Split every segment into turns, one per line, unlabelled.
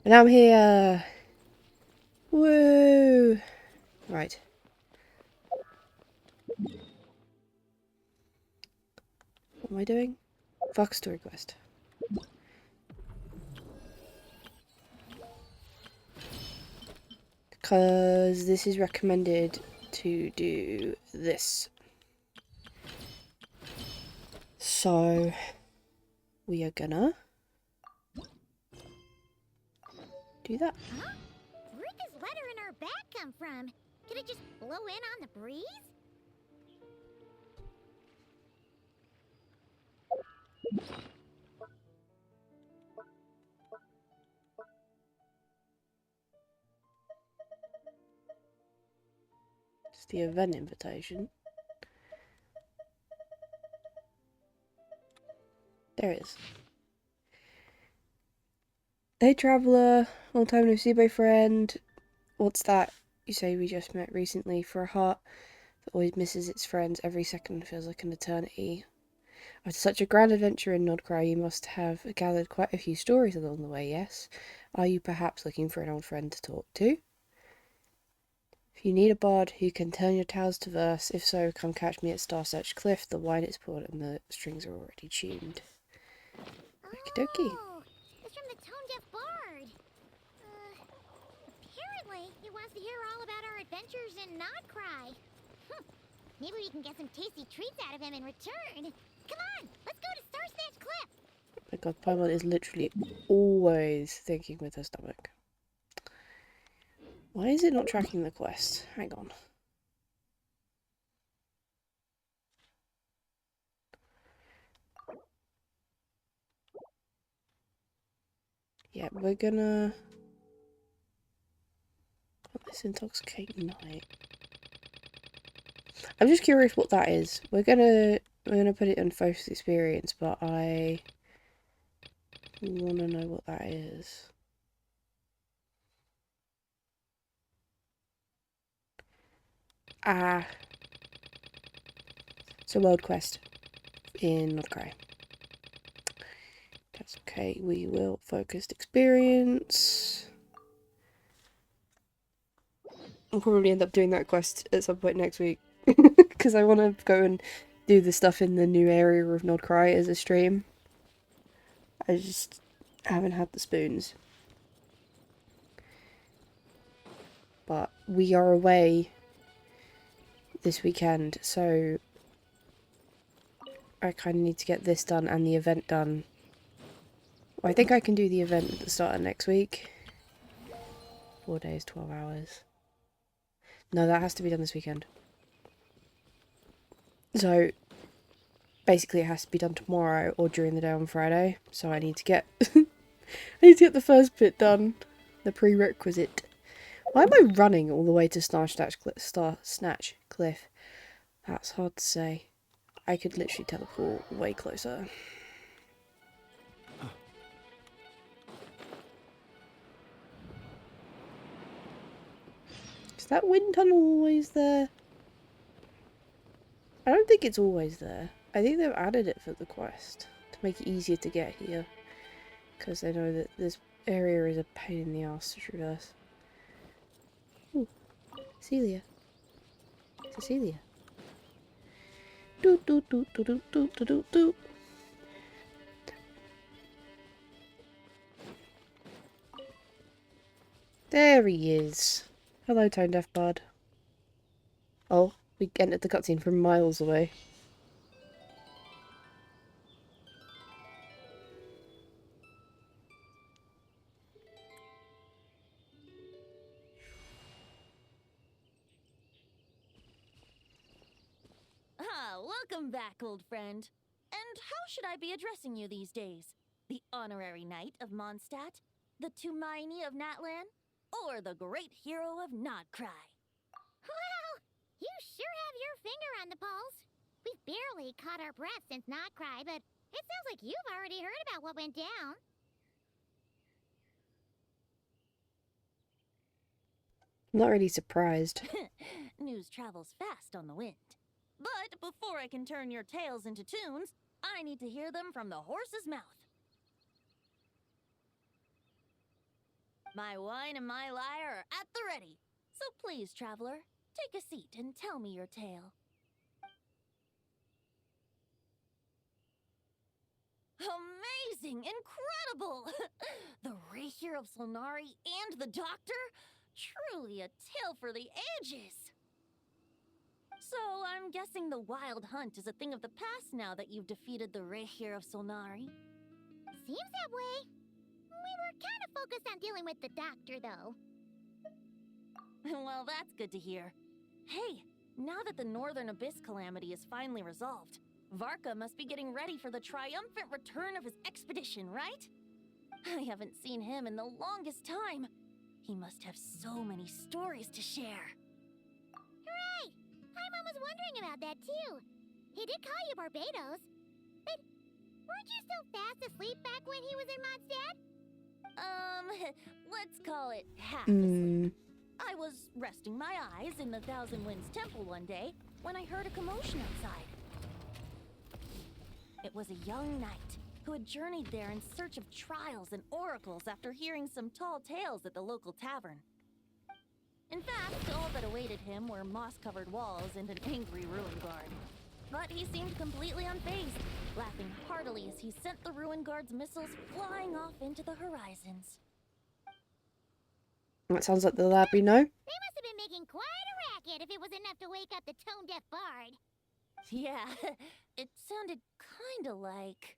And I'm here! Woo! Right. What am I doing? Varka story quest. Because this is recommended to do this. So, we are gonna do that.
Huh? Where'd this letter in our bag come from? Could it just blow in on the breeze?
It's the event invitation. There it is. Hey traveller, long time no see, my friend. What's that? You say we just met recently. For a heart that always misses its friends, every second feels like an eternity. After such a grand adventure in Nodcry, you must have gathered quite a few stories along the way, yes? Are you perhaps looking for an old friend to talk to? If you need a bard who can turn your tales to verse, if so, come catch me at Starsearch Cliff. The wine is poured and the strings are already tuned. Okie dokie.
Oh, it's from the Tone Deaf Bard. Apparently, he wants to hear all about our adventures in Nodcry. Maybe we can get some tasty treats out of him in return. Come on, let's go to Starsearch Cliff.
My god, Paimon is literally always thinking with her stomach. Why is it not tracking the quest? Hang on. Yeah, we're gonna put this intoxicating night. I'm just curious what that is. We're gonna put it on focus experience, but I wanna know what that is. Ah, it's a world quest in Nodcry. That's okay. We will focused experience. I'll probably end up doing that quest at some point next week because I want to go and do the stuff in the new area of Nodcry as a stream. I just haven't had the spoons. But we are away this weekend, so I kind of need to get this done and the event done. Well, I think I can do the event at the start of next week. 4 days, 12 hours. No, that has to be done this weekend. So, basically it has to be done tomorrow or during the day on Friday. So I need to get I need to get the first bit done. The prerequisite. Why am I running all the way to Snatch Cliff? That's hard to say. I could literally teleport way closer. Is that wind tunnel always there? I don't think it's always there. I think they've added it for the quest to make it easier to get here. Because they know that this area is a pain in the ass to traverse. Ooh, Celia. Cecilia. Doot doot doot doot doot doot doot doot doot. There he is. Hello, Tone Deaf Bud. Oh, we entered the cutscene from miles away.
Welcome back, old friend. And how should I be addressing you these days? The honorary knight of Mondstadt? The Tumaini of Natlan? Or the great hero of Nodcry?
Well, you sure have your finger on the pulse. We've barely caught our breath since Nodcry, but it sounds like you've already heard about what went down.
I'm not really surprised.
News travels fast on the wind. But before I can turn your tales into tunes, I need to hear them from the horse's mouth. My wine and my lyre are at the ready. So please, traveler, take a seat and tell me your tale. Amazing! Incredible! The Rahier of Solnari and the Doctor? Truly a tale for the ages! So, I'm guessing the Wild Hunt is a thing of the past now that you've defeated the Rahier of Solnari?
Seems that way. We were kind of focused on dealing with the Doctor, though.
Well, that's good to hear. Hey, now that the Northern Abyss calamity is finally resolved, Varka must be getting ready for the triumphant return of his expedition, right? I haven't seen him in the longest time. He must have so many stories to share.
Hooray! Paimon was wondering about that, too. He did call you Barbados. But weren't you still fast asleep back when he was in Mondstadt?
Let's call it half asleep. I was resting my eyes in the Thousand Winds Temple one day when I heard a commotion outside. It was a young knight who had journeyed there in search of trials and oracles after hearing some tall tales at the local tavern. In fact, all that awaited him were moss-covered walls and an angry ruin guard. But he seemed completely unfazed, laughing heartily as he sent the ruin guard's missiles flying off into the horizons.
That sounds like the lad we know.
They must have been making quite a racket if it was enough to wake up the tone-deaf bard.
Yeah, it sounded kinda like...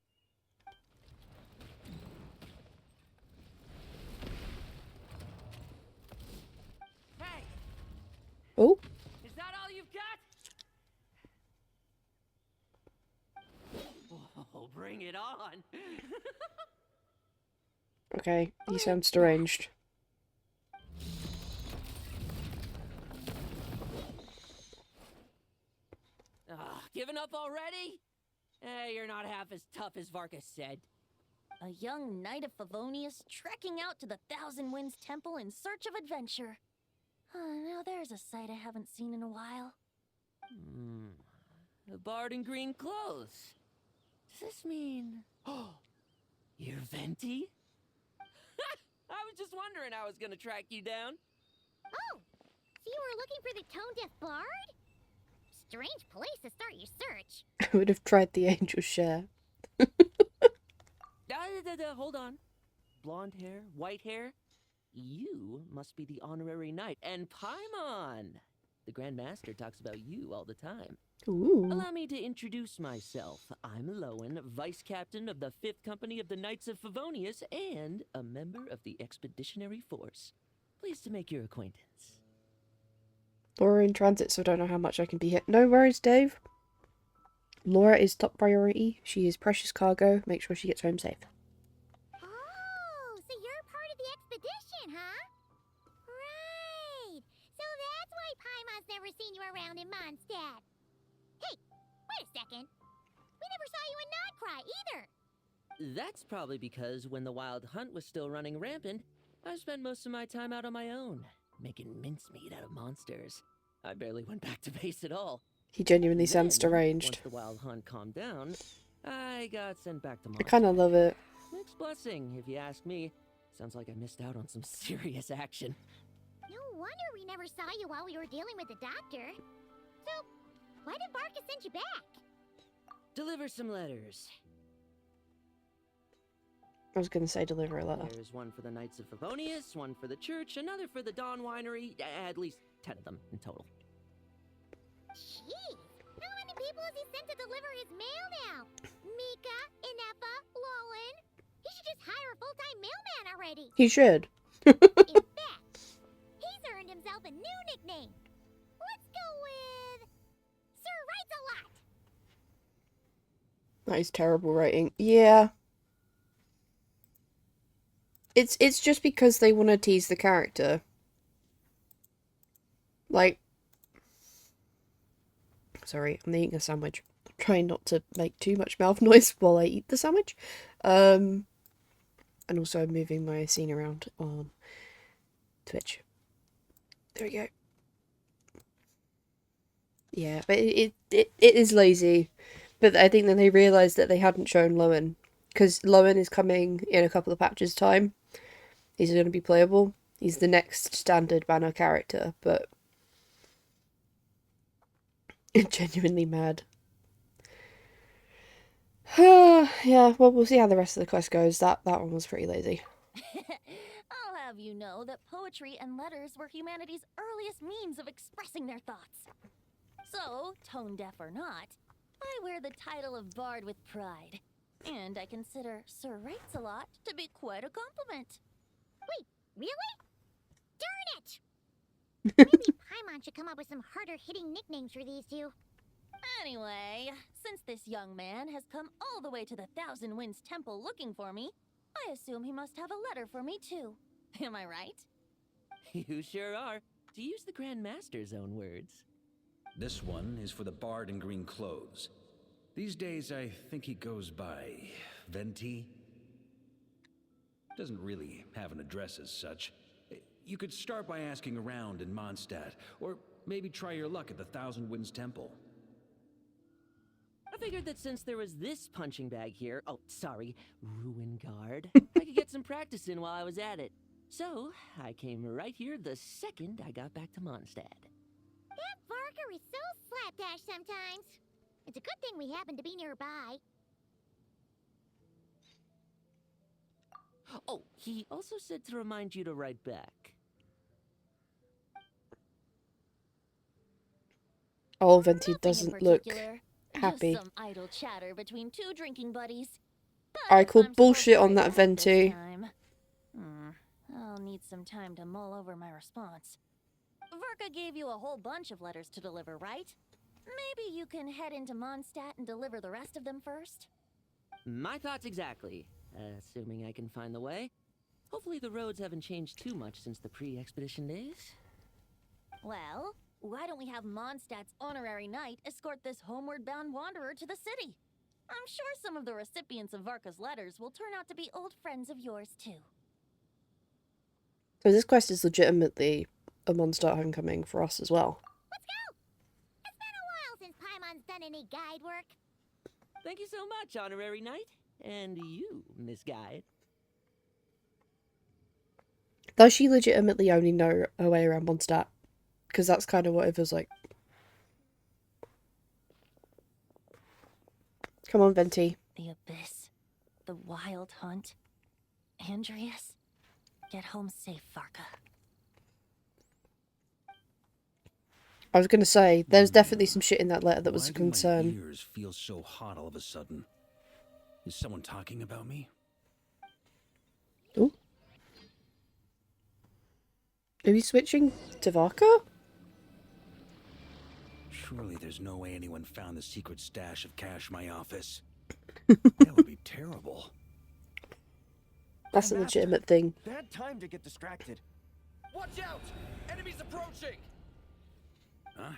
Hey!
Oh,
Is that all you've got? Oh, bring it on!
okay. He sounds deranged.
Giving up already? You're not half as tough as Varka said.
A young knight of Favonius trekking out to the Thousand Winds Temple in search of adventure. Now there's a sight I haven't seen in a while.
A bard in green clothes. Does this mean... Oh, you're Venti? I was just wondering how I was gonna track you down.
Oh, so you were looking for the tone-deaf bard? Strange place to start your search.
I would have tried the angel share.
Hold on. Blonde hair, white hair. You must be the honorary knight. And Paimon! The Grand Master talks about you all the time.
Ooh.
Allow me to introduce myself. I'm Lowen, Vice Captain of the 5th Company of the Knights of Favonius and a member of the Expeditionary Force. Pleased to make your acquaintance.
Laura in transit, so I don't know how much I can be hit. No worries, Dave. Laura is top priority. She is precious cargo. Make sure she gets home safe.
Oh, so you're part of the expedition, huh? Right. So that's why Paimon's never seen you around in Mondstadt. Hey, wait a second. We never saw you in Notcry either.
That's probably because when the Wild Hunt was still running rampant, I spent most of my time out on my own, making mincemeat out of monsters. I barely went back to base at all.
He genuinely sounds
Then,
deranged.
Once the Wild Hunt calmed down, I got sent back to
I
Mondstadt.
kind of love it.
Mixed blessing, if you ask me. Sounds like I missed out on some serious action.
No wonder we never saw you while we were dealing with the Doctor. So, why did Varka send you back?
Deliver some letters.
I was going to say deliver a letter.
There's one for the Knights of Favonius, one for the church, another for the Dawn Winery, at least 10 of them in total.
Jeez, how many people has he sent to deliver his mail now? Mika, Inefa, Lowen. He should just hire a full-time mailman already.
He should.
In fact, he's earned himself a new nickname. Let's go with Sir Writes a Lot.
That is terrible writing. Yeah. It's just because they want to tease the character. Like... Sorry, I'm eating a sandwich. I'm trying not to make too much mouth noise while I eat the sandwich. And also I'm moving my scene around on Twitch. There we go. Yeah, but it is lazy. But I think then they realised that they hadn't shown Lowen. Because Lowen is coming in a couple of patches' time. He's going to be playable. He's the next standard banner character, but genuinely mad. Yeah, well, we'll see how the rest of the quest goes. That one was pretty lazy.
I'll have you know that poetry and letters were humanity's earliest means of expressing their thoughts. So, tone deaf or not, I wear the title of Bard with pride. And I consider Sir Writes-a-Lot to be quite a compliment.
Wait, really? Darn it! Maybe Paimon should come up with some harder-hitting nicknames for these two.
Anyway, since this young man has come all the way to the Thousand Winds Temple looking for me, I assume he must have a letter for me too. Am I right?
You sure are, to use the Grand Master's own words.
This one is for the bard in green clothes. These days, I think he goes by Venti. Doesn't really have an address as such. You could start by asking around in Mondstadt, or maybe try your luck at the Thousand Winds Temple.
I figured that since there was this punching bag here, ruin guard, I could get some practice in while I was at it. So, I came right here the second I got back to Mondstadt.
That Varka is so slapdash sometimes. It's a good thing we happen to be nearby.
Oh, he also said to remind you to write back.
Oh, Venti
Nothing in
doesn't look
particular.
happy.
Just some idle chatter between two drinking buddies. But
I
if
called
I'm supposed
bullshit
to
on
write
that,
back
Venti.
this time, I'll need some time to mull over my response. Varka gave you a whole bunch of letters to deliver, right? Maybe you can head into Mondstadt and deliver the rest of them first?
My thoughts exactly, assuming I can find the way. Hopefully the roads haven't changed too much since the pre-expedition days.
Well, why don't we have Mondstadt's honorary knight escort this homeward-bound wanderer to the city? I'm sure some of the recipients of Varka's letters will turn out to be old friends of yours, too.
So this quest is legitimately a Mondstadt homecoming for us as well.
Let's go! It's been a while since Paimon's done any guide work.
Thank you so much, honorary knight. And you, Miss Guide.
Does she legitimately only know her way around Mondstadt? Because that's kind of what it feels like. Come on, Venti.
The Abyss. The Wild Hunt. Andreas. Get home safe, Varka.
I was going to say, there's definitely some shit in that letter that was a concern.
Why do my ears feel so hot all of a sudden? Is someone talking about me?
Ooh. Are we switching to Varka?
Surely there's no way anyone found the secret stash of cash in my office. That would be terrible.
That's a legitimate thing.
Bad time to get distracted. Watch out! Enemies approaching!
Huh?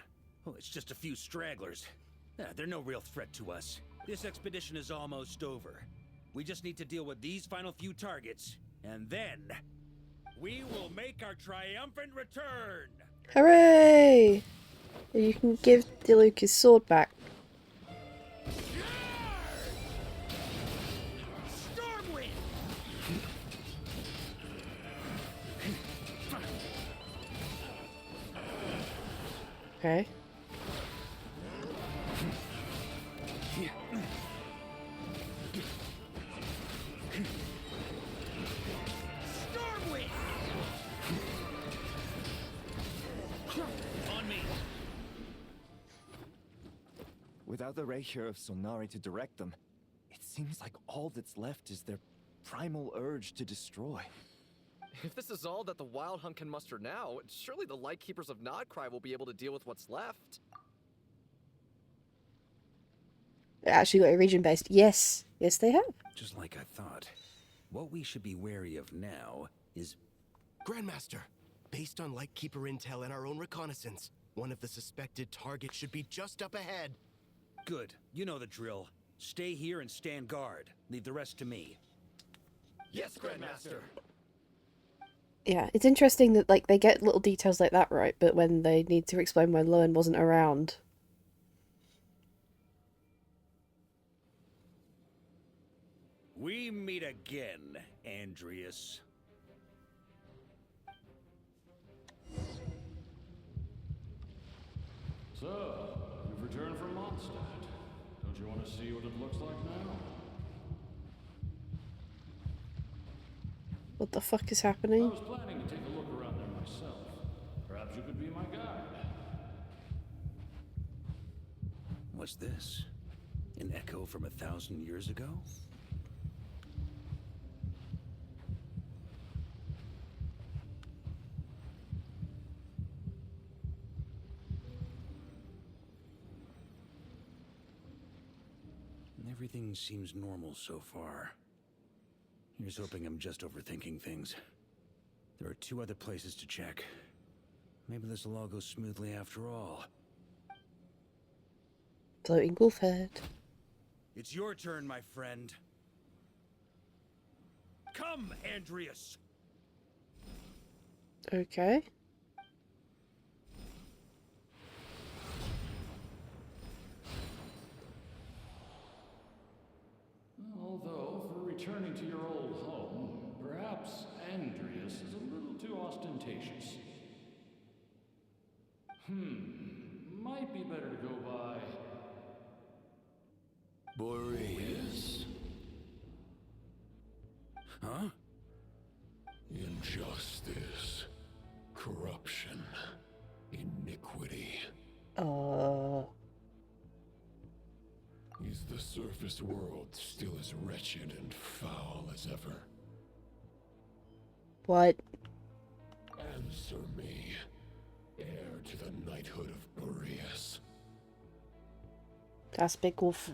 Oh, it's just a few stragglers. They're no real threat to us. This expedition is almost over. We just need to deal with these final few targets, and then we will make our triumphant return!
Hooray! You can give Diluc his sword back.
Stormwind!
Okay.
Stormwind! On me!
Without the Rapier of Solnari to direct them, it seems like all that's left is their primal urge to destroy.
If this is all that the Wild Hunt can muster now, surely the Lightkeepers of Nodcry will be able to deal with what's left.
They actually got a region based. Yes. Yes, they have.
Just like I thought. What we should be wary of now is...
Grandmaster, based on Lightkeeper intel and our own reconnaissance, one of the suspected targets should be just up ahead.
Good. You know the drill. Stay here and stand guard. Leave the rest to me.
Yes, Grandmaster!
Yeah, it's interesting that like they get little details like that right, but when they need to explain why Lowen wasn't around.
We meet again, Andreas.
So, you've returned from Mondstadt. Don't you want to see what it looks like now?
What the fuck is
I
happening?
was planning to take a look around there myself. Perhaps you could be my guide.
What's this? An echo from 1,000 years ago? Everything seems normal so far. Here's hoping I'm just overthinking things. There are 2 other places to check. Maybe this will all go smoothly after all.
Floating wolf head.
It's your turn, my friend. Come, Andreas!
Okay.
Although, for returning to your old home, perhaps Andreas is a little too ostentatious. Might be better to go by Boreas.
Huh?
Injustice, corruption, iniquity. Is the surface world still as wretched and foul as ever?
What?
Answer me, heir to the knighthood of Boreas.
That's Big Wolf.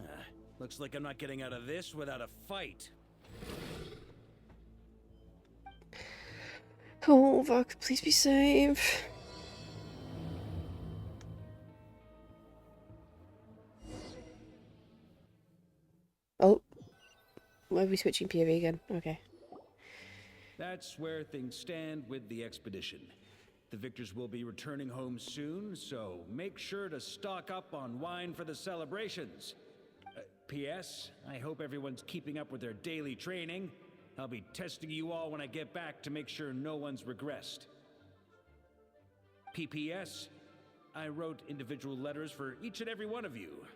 Looks like I'm not getting out of this without a fight.
Oh, Varka, please be safe. Oh. Why are we switching POV again? Okay.
That's where things stand with the expedition. The victors will be returning home soon, so make sure to stock up on wine for the celebrations. P.S. I hope everyone's keeping up with their daily training. I'll be testing you all when I get back to make sure no one's regressed. P.P.S. I wrote individual letters for each and every one of you.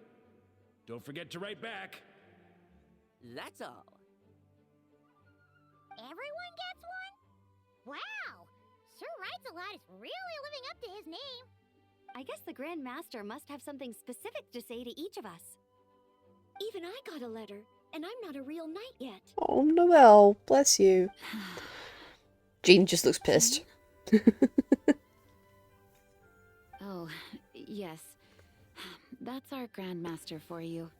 Don't forget to write back.
That's all.
Everyone gets one? Wow! Sure writes a lot is really living up to his name.
I guess the Grand Master must have something specific to say to each of us. Even I got a letter, and I'm not a real knight yet.
Oh, Noelle, bless you. Jean just looks pissed.
Oh, yes. That's our Grand Master for you.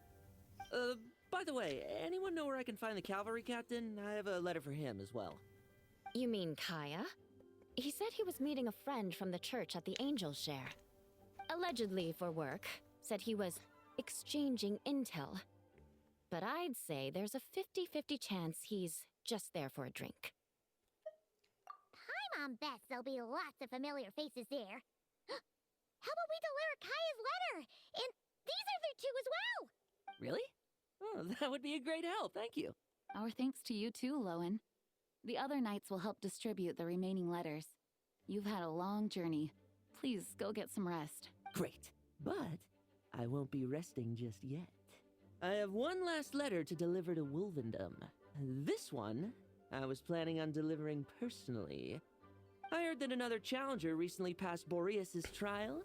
By the way, anyone know where I can find the cavalry captain? I have a letter for him as well.
You mean Kaya? He said he was meeting a friend from the church at the Angel Share. Allegedly for work. Said he was exchanging intel. But I'd say there's a 50-50 chance he's just there for a drink.
Paimon bets there'll be lots of familiar faces there. How about we deliver Kaya's letter? And these are there too as well!
Really? Oh, that would be a great help, thank you.
Our thanks to you too, Lowen. The other knights will help distribute the remaining letters. You've had a long journey. Please go get some rest.
Great, but I won't be resting just yet. I have one last letter to deliver to Wolvendom. This one, I was planning on delivering personally. I heard that another challenger recently passed Boreas' trial.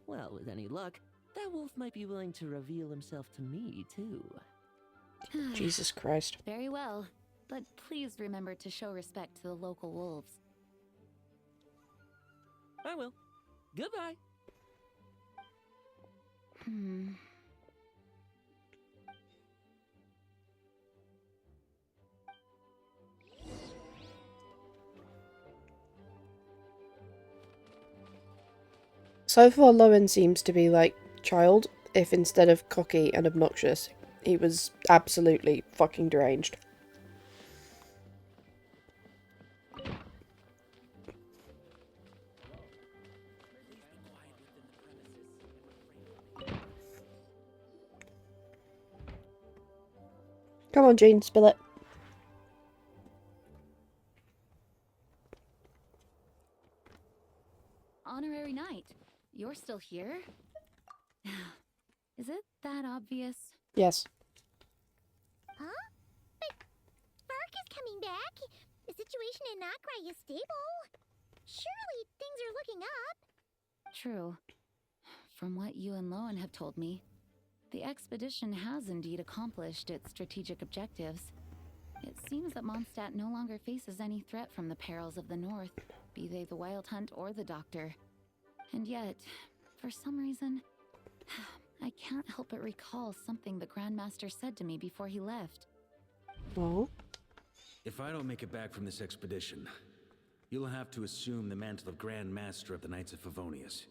Well, with any luck, that wolf might be willing to reveal himself to me, too.
Jesus Christ.
Very well, but please remember to show respect to the local wolves.
I will. Goodbye.
So far, Lowen seems to be like child, if instead of cocky and obnoxious, he was absolutely fucking deranged. Come on, Jean, spill it.
Honorary Knight, you're still here? Is it that obvious?
Yes.
Huh? But Varka's coming back. The situation in Nokrai is stable. Surely things are looking up.
True. From what you and Lowen have told me, the expedition has indeed accomplished its strategic objectives. It seems that Mondstadt no longer faces any threat from the perils of the North, be they the Wild Hunt or the Doctor. And yet, for some reason, I can't help but recall something the Grandmaster said to me before he left.
Oh?
If I don't make it back from this expedition, you'll have to assume the mantle of Grand Master of the Knights of Favonius.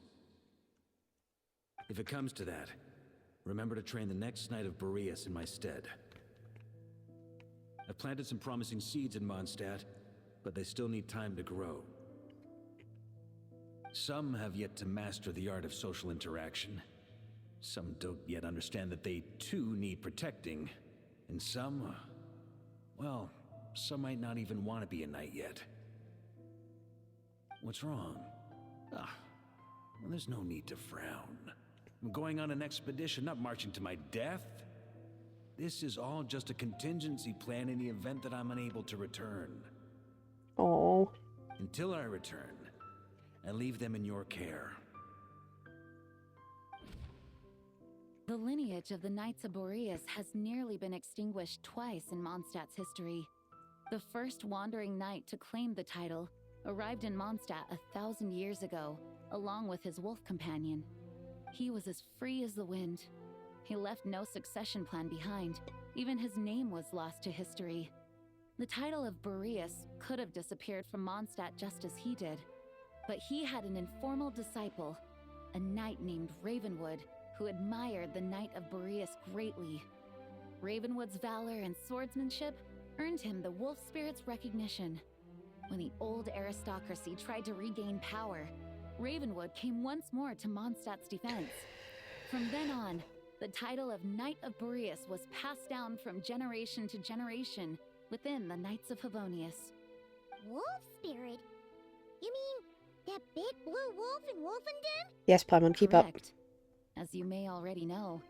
If it comes to that, remember to train the next Knight of Boreas in my stead. I've planted some promising seeds in Mondstadt, but they still need time to grow. Some have yet to master the art of social interaction. Some don't yet understand that they too need protecting. And some, well, some might not even want to be a knight yet. What's wrong? Well, there's no need to frown. I'm going on an expedition, not marching to my death. This is all just a contingency plan in the event that I'm unable to return.
Oh.
Until I return, I leave them in your care.
The lineage of the Knights of Boreas has nearly been extinguished twice in Mondstadt's history. The first wandering knight to claim the title arrived in Mondstadt 1,000 years ago, along with his wolf companion. He was as free as the wind. He left no succession plan behind. Even his name was lost to history. The title of Boreas could have disappeared from Mondstadt just as he did. But he had an informal disciple, a knight named Ravenwood, who admired the Knight of Boreas greatly. Ravenwood's valor and swordsmanship earned him the wolf spirit's recognition. When the old aristocracy tried to regain power, Ravenwood came once more to Mondstadt's defense. From then on, the title of Knight of Boreas was passed down from generation to generation within the Knights of Favonius.
Wolf spirit? You mean that big blue wolf in Wolfenden?
Yes, Paimon, keep up.
Correct. As you may already know,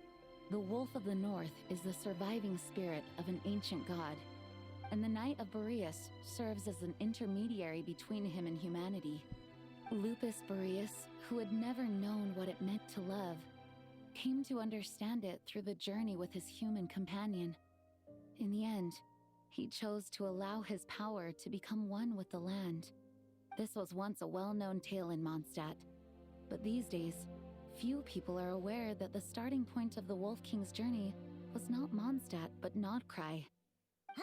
the Wolf of the North is the surviving spirit of an ancient god, and the Knight of Boreas serves as an intermediary between him and humanity. Lupus Boreas, who had never known what it meant to love, came to understand it through the journey with his human companion. In the end, he chose to allow his power to become one with the land. This was once a well-known tale in Mondstadt, but these days, few people are aware that the starting point of the Wolf King's journey was not Mondstadt, but Nodcry.
Huh?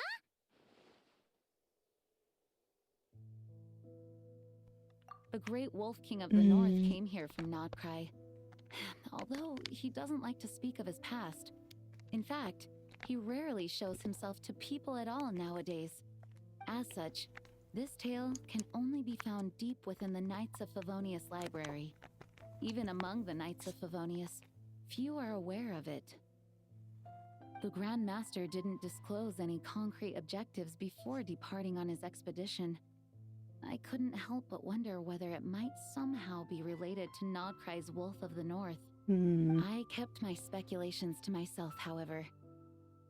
The Great Wolf King of the North came here from Nodcry, although he doesn't like to speak of his past. In fact, he rarely shows himself to people at all nowadays. As such, this tale can only be found deep within the Knights of Favonius library. Even among the Knights of Favonius, few are aware of it. The Grand Master didn't disclose any concrete objectives before departing on his expedition. I couldn't help but wonder whether it might somehow be related to Nodcry's Wolf of the North. I kept my speculations to myself, however.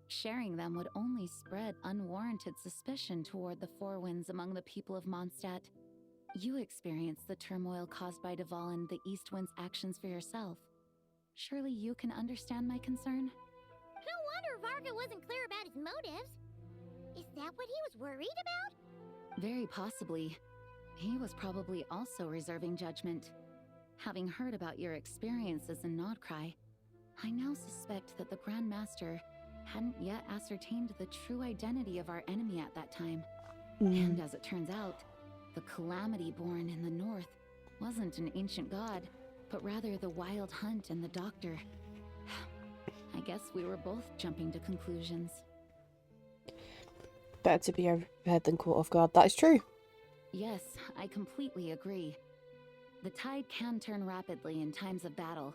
Sharing them would only spread unwarranted suspicion toward the Four Winds among the people of Mondstadt. You experienced the turmoil caused by Dvalin the East Wind's actions for yourself. Surely you can understand my concern?
No wonder Varka wasn't clear about his motives. Is that what he was worried about?
Very possibly. He was probably also reserving judgment. Having heard about your experiences in Nodcry, I now suspect that the Grand Master hadn't yet ascertained the true identity of our enemy at that time. And as it turns out, the calamity born in the north wasn't an ancient god, but rather the Wild Hunt and the Doctor. I guess we were both jumping to conclusions.
Better to be overhead than caught off guard. That is true.
Yes, I completely agree. The tide can turn rapidly in times of battle.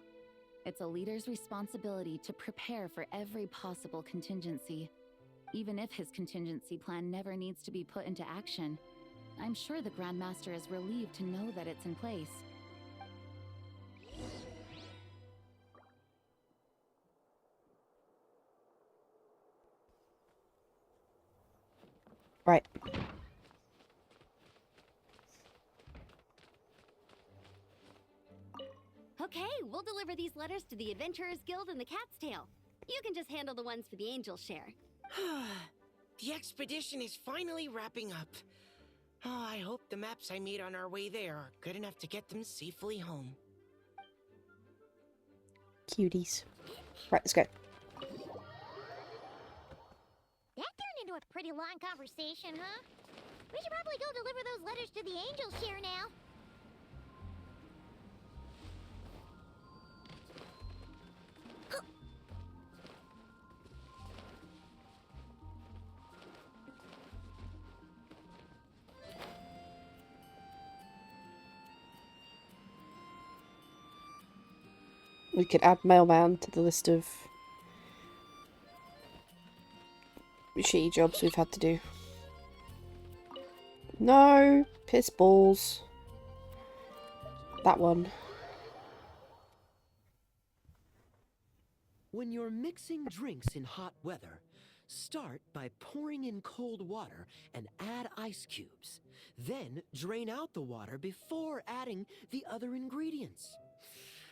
It's a leader's responsibility to prepare for every possible contingency. Even if his contingency plan never needs to be put into action, I'm sure the Grand Master is relieved to know that it's in place.
Okay, we'll deliver these letters to the Adventurers Guild and the Cat's Tail. You can just handle the ones for the Angel Share.
The expedition is finally wrapping up. Oh, I hope the maps I made on our way there are good enough to get them safely home.
Cuties. Right, let's go.
That turned into a pretty long conversation, huh? We should probably go deliver those letters to the Angel Share now.
We could add Mailman to the list of shitty jobs we've had to do. No, piss balls. That one.
When you're mixing drinks in hot weather, start by pouring in cold water and add ice cubes. Then drain out the water before adding the other ingredients.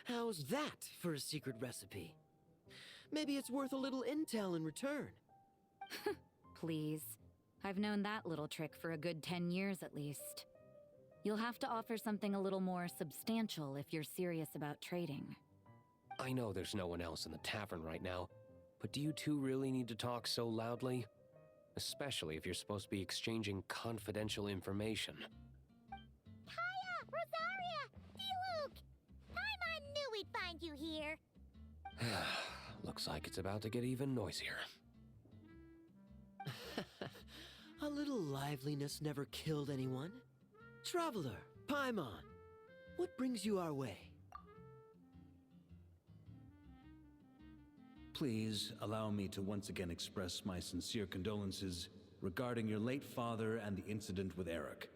How's that for a secret recipe? Maybe it's worth a little intel in return.
Please. I've known that little trick for a good 10 years at least. You'll have to offer something a little more substantial if you're serious about trading.
I know there's no one else in the tavern right now, but do you two really need to talk so loudly? Especially if you're supposed to be exchanging confidential information.
Hiya! Rosaria! D-Luke! I knew we'd find you here.
Looks like it's about to get even noisier.
A little liveliness never killed anyone. Traveler, Paimon, what brings you our way?
Please allow me to once again express my sincere condolences regarding your late father and the incident with Eric.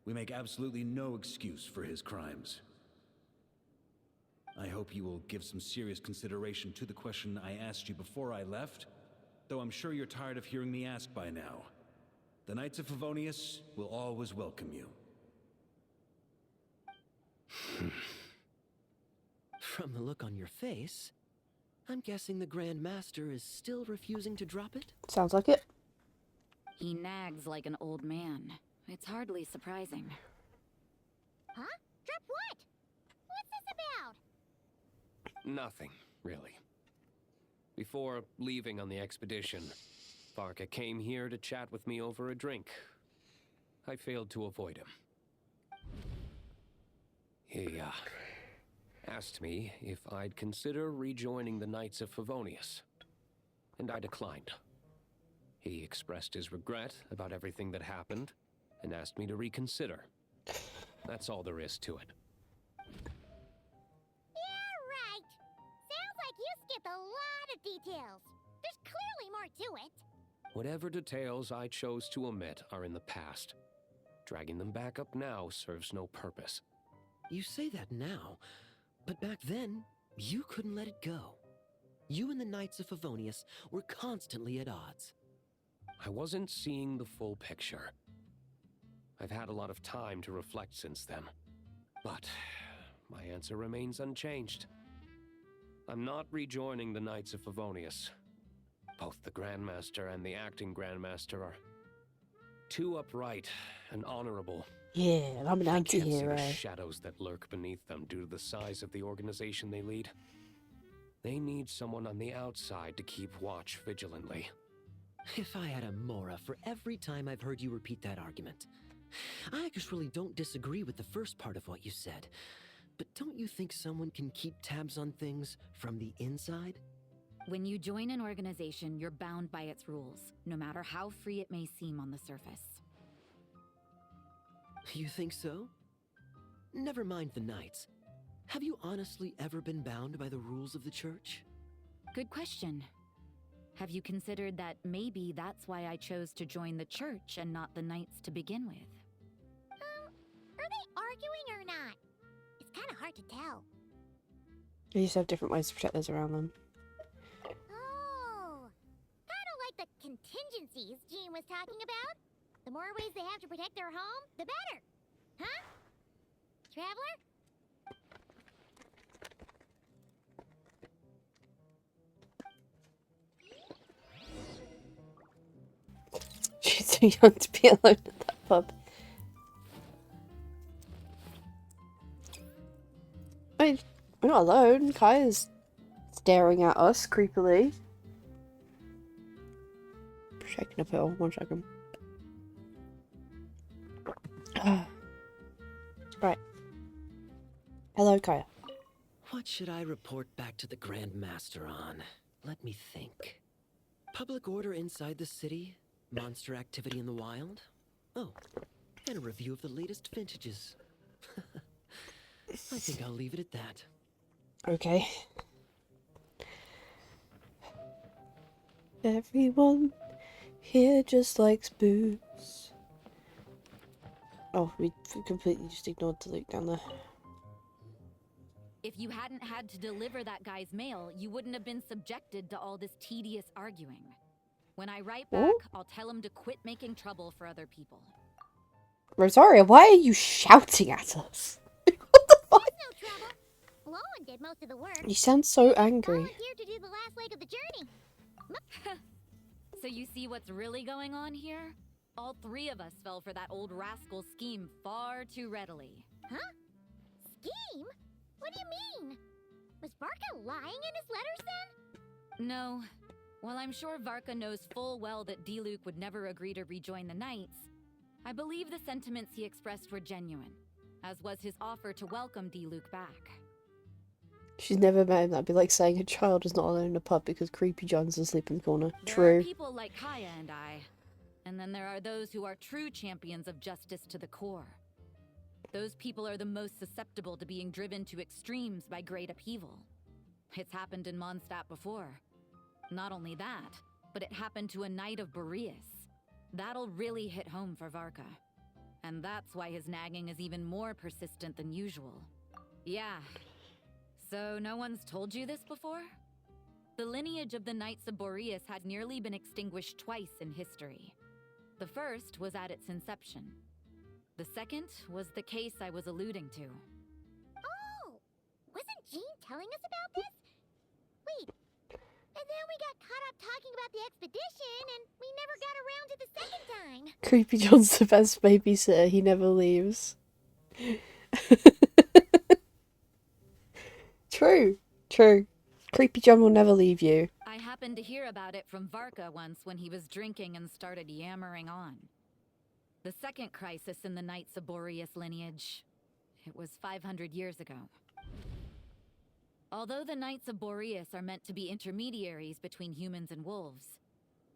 We make absolutely no excuse for his crimes. I hope you will give some serious consideration to the question I asked you before I left, though I'm sure you're tired of hearing me ask by now. The Knights of Favonius will always welcome you.
From the look on your face, I'm guessing the Grand Master is still refusing to drop it?
Sounds like it.
He nags like an old man. It's hardly surprising.
Huh? Drop what? What's this about?
Nothing, really. Before leaving on the expedition, Varka came here to chat with me over a drink. I failed to avoid him. He, asked me if I'd consider rejoining the Knights of Favonius, and I declined. He expressed his regret about everything that happened, and asked me to reconsider. That's all there is to it.
Yeah, right. Sounds like you skipped a lot of details. There's clearly more to it.
Whatever details I chose to omit are in the past. Dragging them back up now serves no purpose.
You say that now, but back then, you couldn't let it go. You and the Knights of Favonius were constantly at odds.
I wasn't seeing the full picture. I've had a lot of time to reflect since then. But my answer remains unchanged. I'm not rejoining the Knights of Favonius. Both the Grandmaster and the acting Grandmaster are too upright and honorable.
Yeah, I'm an
I can't see
anti-hero.
the shadows that lurk beneath them due to the size of the organization they lead. They need someone on the outside to keep watch vigilantly.
If I had a Mora for every time I've heard you repeat that argument. I actually don't disagree with the first part of what you said, but don't you think someone can keep tabs on things from the inside?
When you join an organization, you're bound by its rules, no matter how free it may seem on the surface.
You think so? Never mind the Knights. Have you honestly ever been bound by the rules of the Church?
Good question. Have you considered that maybe that's why I chose to join the Church and not the Knights to begin with?
Are they arguing or not? It's kind of hard to tell.
They just have different ways to protect those around them.
Oh, kind of like the contingencies Jean was talking about. The more ways they have to protect their home, the better. Huh? Traveler?
too young to be alone at that pub. I mean, we're not alone. Kaya's staring at us creepily. Shaking a pill. 1 second. Right. Hello, Kaya.
What should I report back to the Grand Master on? Let me think. Public order inside the city? Monster activity in the wild? Oh, and a review of the latest vintages. I think I'll leave it at that.
Okay. Everyone here just likes booze. Oh, we completely just ignored the Luke down there.
If you hadn't had to deliver that guy's mail, you wouldn't have been subjected to all this tedious arguing. When I write back, I'll tell him to quit making trouble for other people.
Rosaria, why are you shouting at us?
No trouble. Lowen did most of the work.
You sound so angry.
Volunteered to do the last leg of the journey.
So you see what's really going on here? All 3 of us fell for that old rascal's scheme far too readily.
Huh? Scheme? What do you mean? Was Varka lying in his letters then?
No. While I'm sure Varka knows full well that D-Luke would never agree to rejoin the Knights, I believe the sentiments he expressed were genuine, as was his offer to welcome D-Luke back.
She's never met him. That'd be like saying a child is not alone in a pub because Creepy John's asleep in the corner.
There are people like Kaya and I, and then there are those who are true champions of justice to the core. Those people are the most susceptible to being driven to extremes by great upheaval. It's happened in Mondstadt before. Not only that, but it happened to a Knight of Boreas. That'll really hit home for Varka. And that's why his nagging is even more persistent than usual. Yeah. So no one's told you this before? The lineage of the Knights of Boreas had nearly been extinguished twice in history. The first was at its inception. The second was the case I was alluding to.
Oh! Wasn't Jean telling us about this? Wait. And then we got caught up talking about the expedition, and we never got around to the second time.
Creepy John's the best babysitter. He never leaves. True. True. Creepy John will never leave you.
I happened to hear about it from Varka once when he was drinking and started yammering on. The second crisis in the Knights of Boreas lineage. It was 500 years ago. Although the Knights of Boreas are meant to be intermediaries between humans and wolves,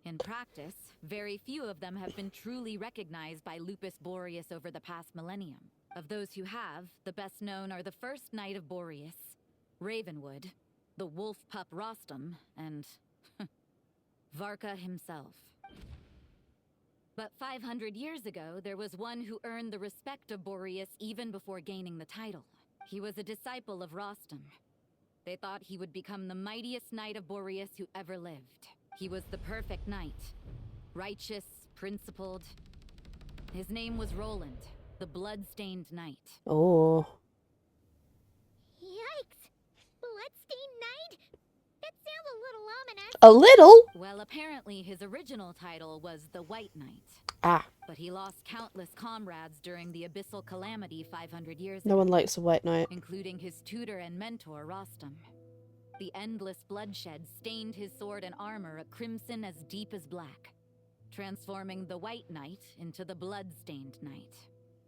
in practice, very few of them have been truly recognized by Lupus Boreas over the past millennium. Of those who have, the best known are the first Knight of Boreas, Ravenwood, the wolf pup Rostam, and Varka himself. But 500 years ago, there was one who earned the respect of Boreas even before gaining the title. He was a disciple of Rostam. They thought he would become the mightiest Knight of Boreas who ever lived. He was the perfect knight. Righteous, principled. His name was Roland, the blood-stained knight.
Oh.
Yikes! Bloodstained Knight? That sounds a little ominous.
A little?
Well, apparently his original title was the White Knight.
Ah.
But he lost countless comrades during the Abyssal Calamity 500 years
No
ago.
one likes a White Knight.
Including his tutor and mentor, Rostam. The endless bloodshed stained his sword and armor a crimson as deep as black, transforming the White Knight into the Blood-Stained Knight.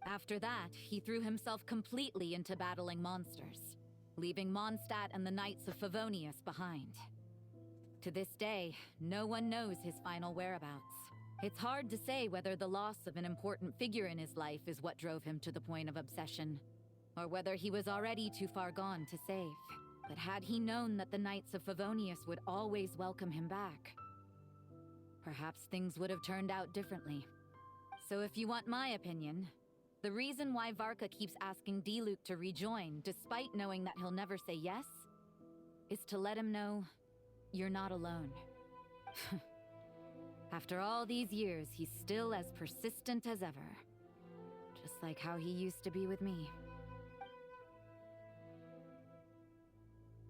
After that, he threw himself completely into battling monsters, leaving Mondstadt and the Knights of Favonius behind. To this day, no one knows his final whereabouts. It's hard to say whether the loss of an important figure in his life is what drove him to the point of obsession, or whether he was already too far gone to save. But had he known that the Knights of Favonius would always welcome him back, perhaps things would have turned out differently. So if you want my opinion, the reason why Varka keeps asking D-Luke to rejoin, despite knowing that he'll never say yes, is to let him know you're not alone. After all these years, he's still as persistent as ever. Just like how he used to be with me.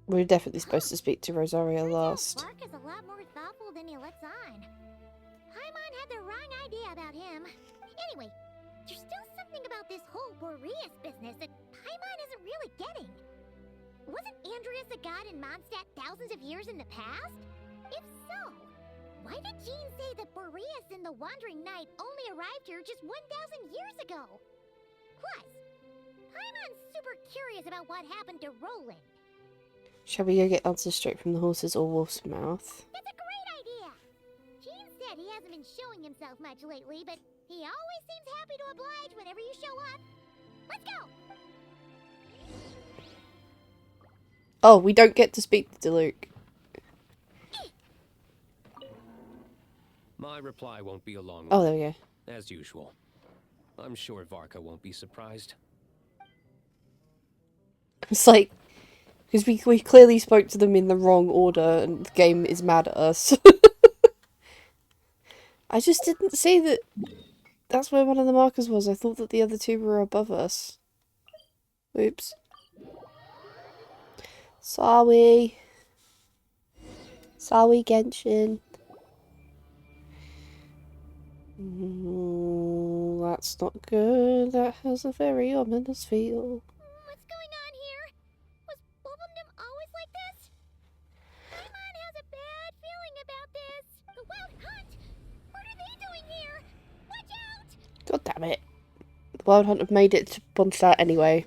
We're definitely supposed to speak to Rosaria last.
Varka's a lot more thoughtful than he lets on. Paimon Paimon had the wrong idea about him. Anyway, there's still something about this whole Boreas business that Paimon isn't really getting. Wasn't Andreas a god in Mondstadt thousands of years in the past? If so, why did Jean say that Boreas and the Wandering Knight only arrived here just 1,000 years ago? Plus, Paimon's super curious about what happened to Roland.
Shall we go get answers straight from the horse's or wolf's mouth?
That's a great idea! Jean said he hasn't been showing himself much lately, but he always seems happy to oblige whenever you show up. Let's go!
Oh, we don't get to speak to Luke.
My reply won't be a long one.
Oh, there we go.
As usual. I'm sure Varka won't be surprised.
It's like, because we clearly spoke to them in the wrong order and the game is mad at us. I just didn't see that that's where one of the markers was. I thought that the other two were above us. Oops. Sorry. Sorry, Genshin. That's not good. That has a very ominous feel.
What's going on here? Was Wolvendom always like this? Paimon has a bad feeling about this. The Wild Hunt? What are they doing here? Watch out!
God damn it. The Wild Hunt have made it to Mondstadt anyway.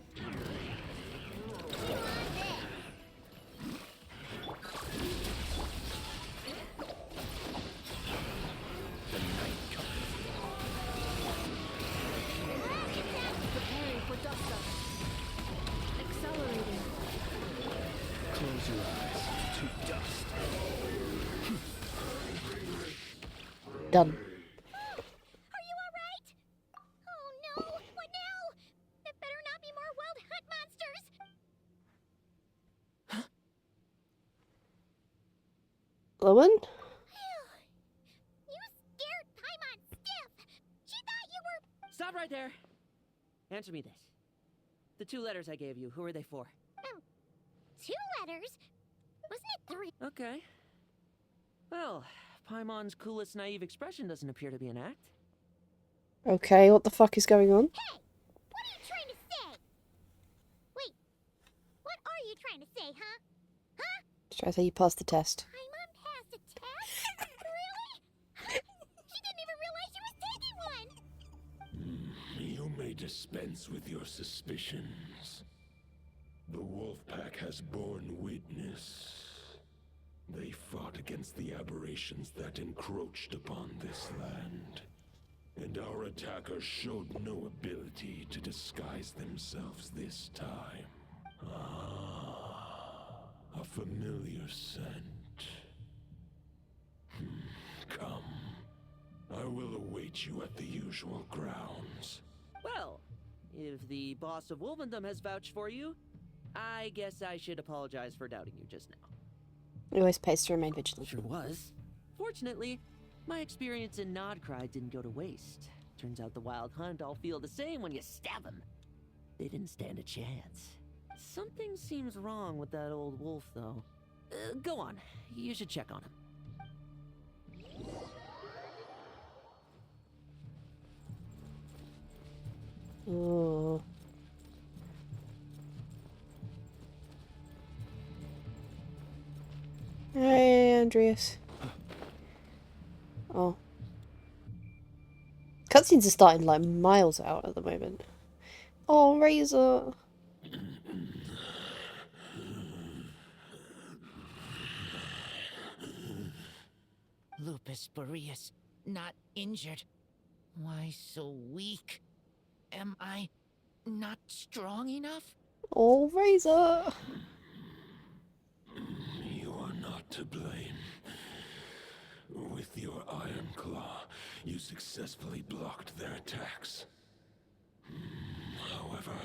Close your eyes to dust.
Done.
Are you alright? Oh no! What now? There better not be more Wild Hunt monsters!
Lowen?
You scared Paimon stiff! She thought you were...
Stop right there! Answer me this. The 2 letters I gave you, who are they for?
2 letters? Wasn't it 3?
Okay. Well, Paimon's coolest naive expression doesn't appear to be an act.
Okay, what the fuck is going on?
Hey! What are you trying to say? Wait, what are you trying to say, huh? Huh?
Should I say you passed the test?
Paimon passed a test? Really? She didn't even realize she was taking one!
You may dispense with your suspicions. The wolf pack has borne witness. They fought against the aberrations that encroached upon this land. And our attackers showed no ability to disguise themselves this time. Ah, a familiar scent. Come. I will await you at the usual grounds.
Well, if the boss of Wolvendom has vouched for you, I guess I should apologize for doubting you just now.
It always pays to remain vigilant.
Sure was. Fortunately, my experience in Nodcry didn't go to waste. Turns out the Wild Hunt all feel the same when you stab them. They didn't stand a chance. Something seems wrong with that old wolf, though. Go on. You should check on him.
Oh. Hey, Andreas. Oh. Cutscenes are starting like miles out at the moment. Oh, Razor.
Lupus Boreas, not injured. Why so weak? Am I not strong enough?
Oh, Razor.
You are not to blame. With your Iron Claw, you successfully blocked their attacks. However,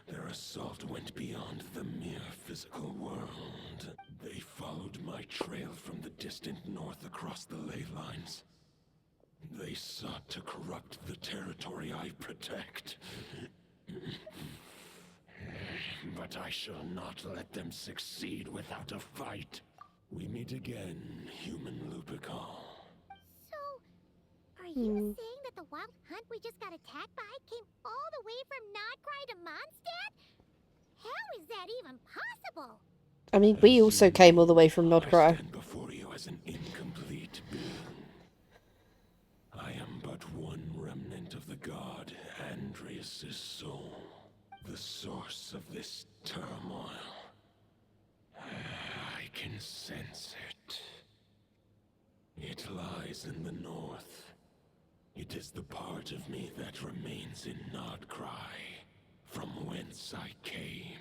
their assault went beyond the mere physical world. They followed my trail from the distant north across the ley lines. They sought to corrupt the territory I protect. But I shall not let them succeed without a fight. We meet again, human Lupical.
So, you saying that the wild hunt we just got attacked by came all the way from Nodcry to Mondstadt? How is that even possible?
I mean, we also came all the way from
I
Nodcry.
stand before you as an incomplete being. I am but one remnant of the god Andrius' soul, the source of this turmoil. I can sense it. It lies in the north. It is the part of me that remains in Nodcry, from whence I came.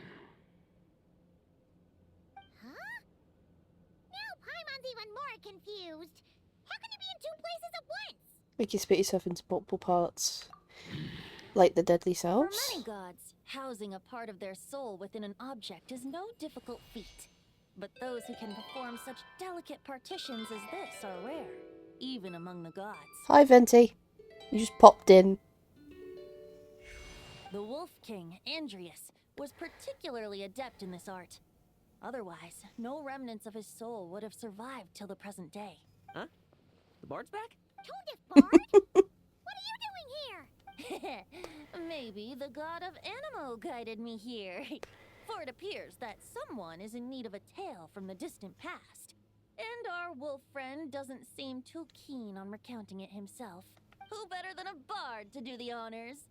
Huh? Now Paimon's even more confused. How can you be in two places at once?
Make you split yourself into multiple parts. Like the deadly
For
selves.
many gods, housing a part of their soul within an object is no difficult feat. But those who can perform such delicate partitions as this are rare, even among the gods.
Hi, Venti. You just popped in.
The Wolf King, Andrius, was particularly adept in this art. Otherwise, no remnants of his soul would have survived till the present day.
Huh? The bard's back?
Bard? What are you doing here?
Maybe the god of Animo guided me here. For it appears that someone is in need of a tale from the distant past. And our wolf friend doesn't seem too keen on recounting it himself. Who better than a bard to do the honors?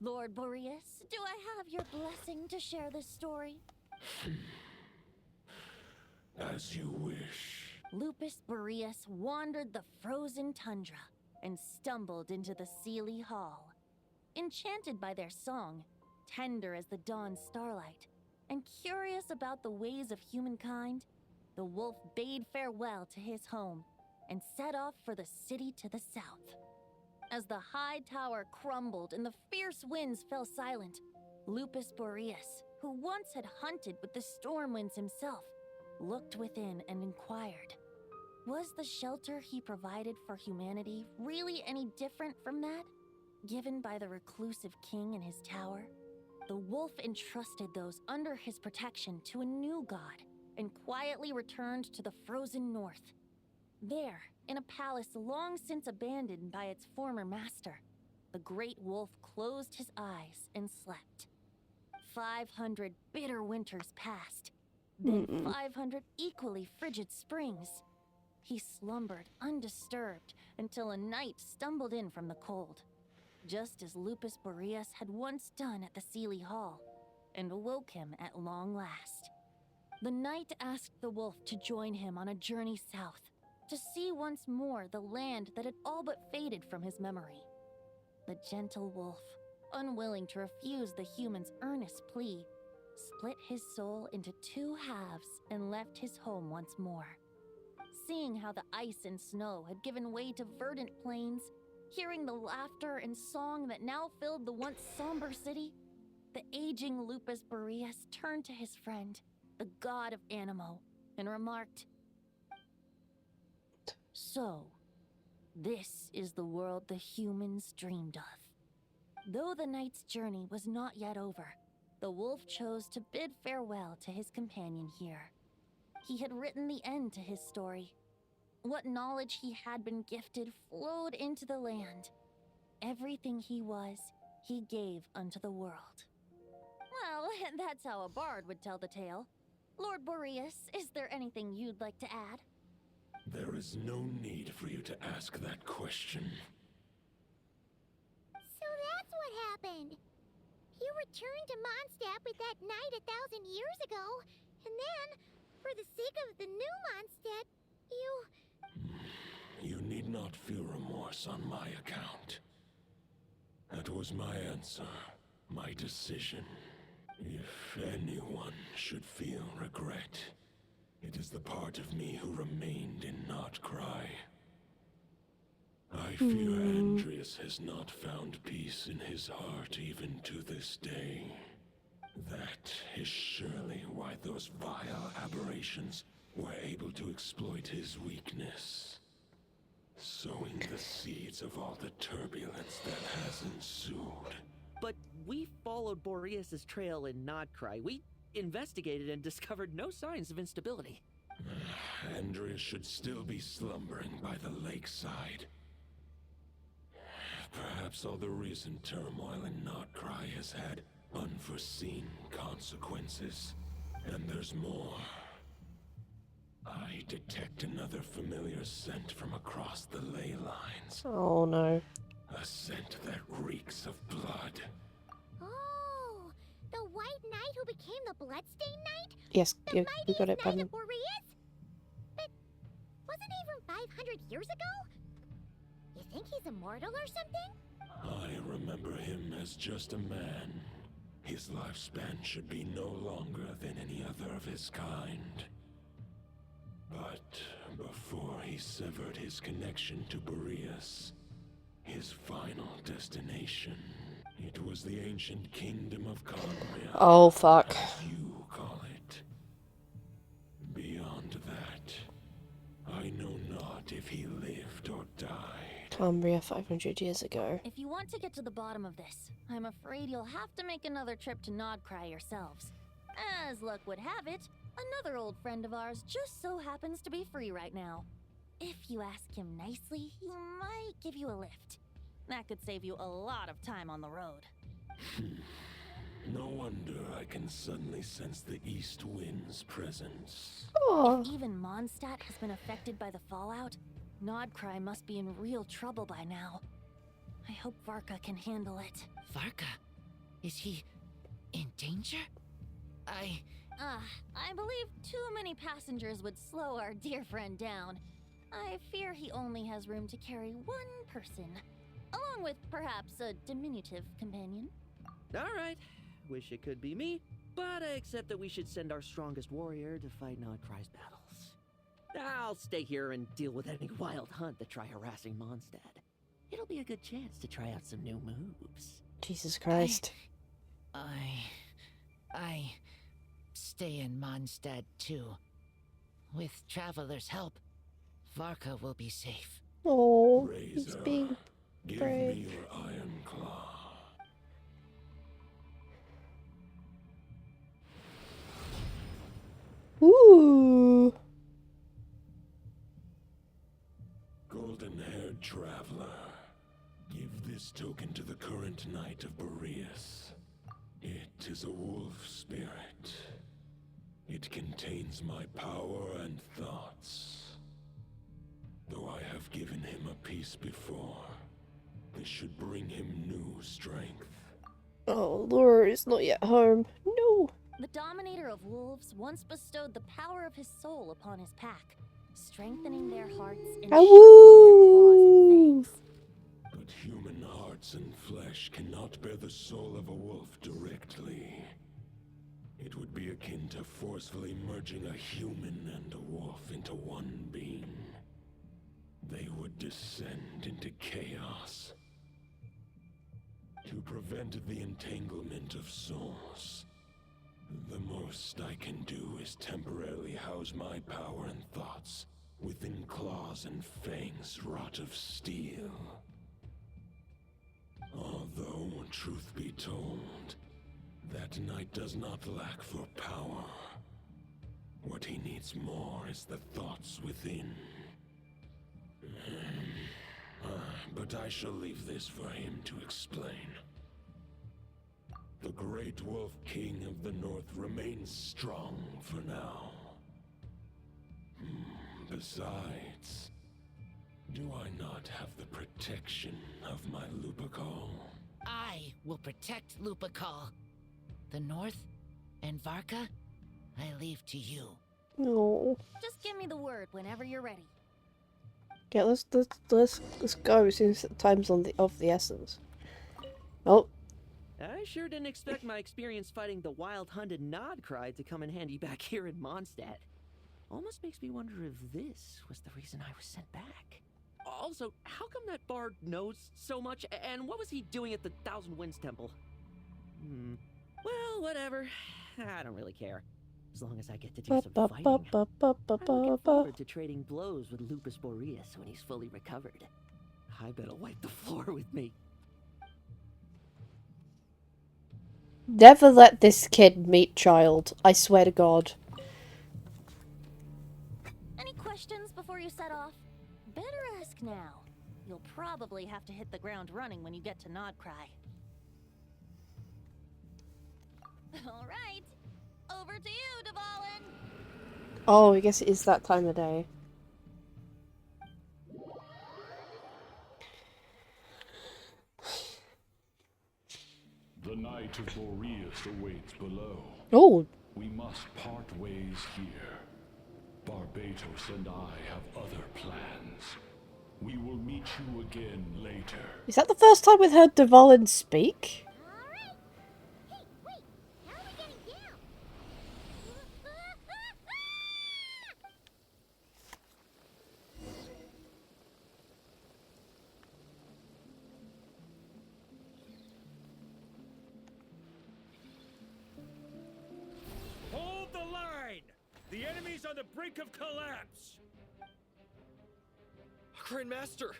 Lord Boreas, do I have your blessing to share this story?
As you wish.
Lupus Boreas wandered the frozen tundra and stumbled into the Seelie Hall. Enchanted by their song, tender as the dawn starlight, and curious about the ways of humankind, the wolf bade farewell to his home and set off for the city to the south. As the high tower crumbled and the fierce winds fell silent, Lupus Boreas, who once had hunted with the storm winds himself, looked within and inquired, was the shelter he provided for humanity really any different from that given by the reclusive king in his tower? The wolf entrusted those under his protection to a new god and quietly returned to the frozen north. There, in a palace long since abandoned by its former master, the great wolf closed his eyes and slept. 500 bitter winters passed, then 500 equally frigid springs. He slumbered undisturbed until a night stumbled in from the cold, just as Lupus Boreas had once done at the Seelie Hall, and awoke him at long last. The night asked the wolf to join him on a journey south, to see once more the land that had all but faded from his memory. The gentle wolf, unwilling to refuse the human's earnest plea, split his soul into two halves and left his home once more. Seeing how the ice and snow had given way to verdant plains, hearing the laughter and song that now filled the once somber city, the aging Lupus Boreas turned to his friend, the god of Animo, and remarked, "So, this is the world the humans dreamed of." Though the night's journey was not yet over, the wolf chose to bid farewell to his companion here. He had written the end to his story. What knowledge he had been gifted flowed into the land. Everything he was, he gave unto the world. Well, that's how a bard would tell the tale. Lord Boreas, is there anything you'd like to add?
There is no need for you to ask that question.
So that's what happened. You returned to Mondstadt with that knight 1,000 years ago, and then, for the sake of the new Mondstadt, you...
You need not feel remorse on my account. That was my answer, my decision. If anyone should feel regret, it is the part of me who remained in Nodcry. I fear Andrius has not found peace in his heart even to this day. That is surely why those vile aberrations were able to exploit his weakness, sowing the seeds of all the turbulence that has ensued.
But we followed Boreas' trail in Nodcry. We investigated and discovered no signs of instability.
Andrius should still be slumbering by the lakeside. Perhaps all the recent turmoil in Notcry has had unforeseen consequences. And there's more. I detect another familiar scent from across the ley lines.
Oh no.
A scent that reeks of blood.
Oh, the White Knight who became the Bloodstained Knight?
Yes,
The
you
mightiest
got it,
Knight
Pam.
of Boreas? But wasn't he from 500 years ago? You think he's immortal or something?
I remember him as just a man. His lifespan should be no longer than any other of his kind. But before he severed his connection to Boreas, his final destination, it was the ancient kingdom of Cambria.
Oh fuck.
As you call it. Beyond that, I know not if he lived or died.
Cambria 500 years ago.
If you want to get to the bottom of this, I'm afraid you'll have to make another trip to Nodcry yourselves. As luck would have it, another old friend of ours just so happens to be free right now. If you ask him nicely, he might give you a lift. That could save you a lot of time on the road.
No wonder I can suddenly sense the east wind's presence.
Oh.
If even Mondstadt has been affected by the fallout, Nodcry must be in real trouble by now. I hope Varka can handle it.
Varka? Is he in danger?
I believe too many passengers would slow our dear friend down. I fear he only has room to carry one person, along with perhaps a diminutive companion.
Alright, wish it could be me, but I accept that we should send our strongest warrior to fight Nodcry's battles. I'll stay here and deal with any wild hunt that try harassing Mondstadt. It'll be a good chance to try out some new moves.
Jesus Christ.
I stay in Mondstadt too. With Traveler's help, Varka will be safe.
Oh, he's
Razor,
being
give
brave.
me your iron claw.
Ooh.
Golden-haired traveler, give this token to the current knight of Boreas. It is a wolf spirit. It contains my power and thoughts. Though I have given him a piece before, this should bring him new strength.
Oh, Laura is not yet home. No.
The Dominator of Wolves once bestowed the power of his soul upon his pack, strengthening their hearts and sharpening their claws and fangs.
But human hearts and flesh cannot bear the soul of a wolf directly. It would be akin to forcefully merging a human and a wolf into one being. They would descend into chaos. To prevent the entanglement of souls, the most I can do is temporarily house my power and thoughts within claws and fangs wrought of steel. Although, truth be told, that knight does not lack for power. What he needs more is the thoughts within. But I shall leave this for him to explain. The Great Wolf King of the North remains strong for now. Besides, do I not have the protection of my Lupercal?
I will protect Lupercal. The North and Varka, I leave to you.
No.
Just give me the word whenever you're ready.
Yeah, let's go as soon as the time's of the essence. Oh.
I sure didn't expect my experience fighting the wild hunt in Nodcry to come in handy back here in Mondstadt. Almost makes me wonder if this was the reason I was sent back. Also, how come that bard knows so much, and what was he doing at the Thousand Winds Temple? Well, whatever. I don't really care. As long as I get to do some fighting. I'm looking forward to trading blows with Lupus Boreas when he's fully recovered. I bet he'll wipe the floor with me.
Never let this kid meet child. I swear to God.
Any questions before you set off? Better ask now. You'll probably have to hit the ground running when you get to Nodcry. All right, over to you, Dvalin.
Oh, I guess it is that time of day.
The Knight of Boreas awaits below.
Oh.
We must part ways here. Barbatos and I have other plans. We will meet you again later.
Is that the first time we've heard Dvalin speak?
Hold the line! The enemy's on the brink of collapse!
Grandmaster!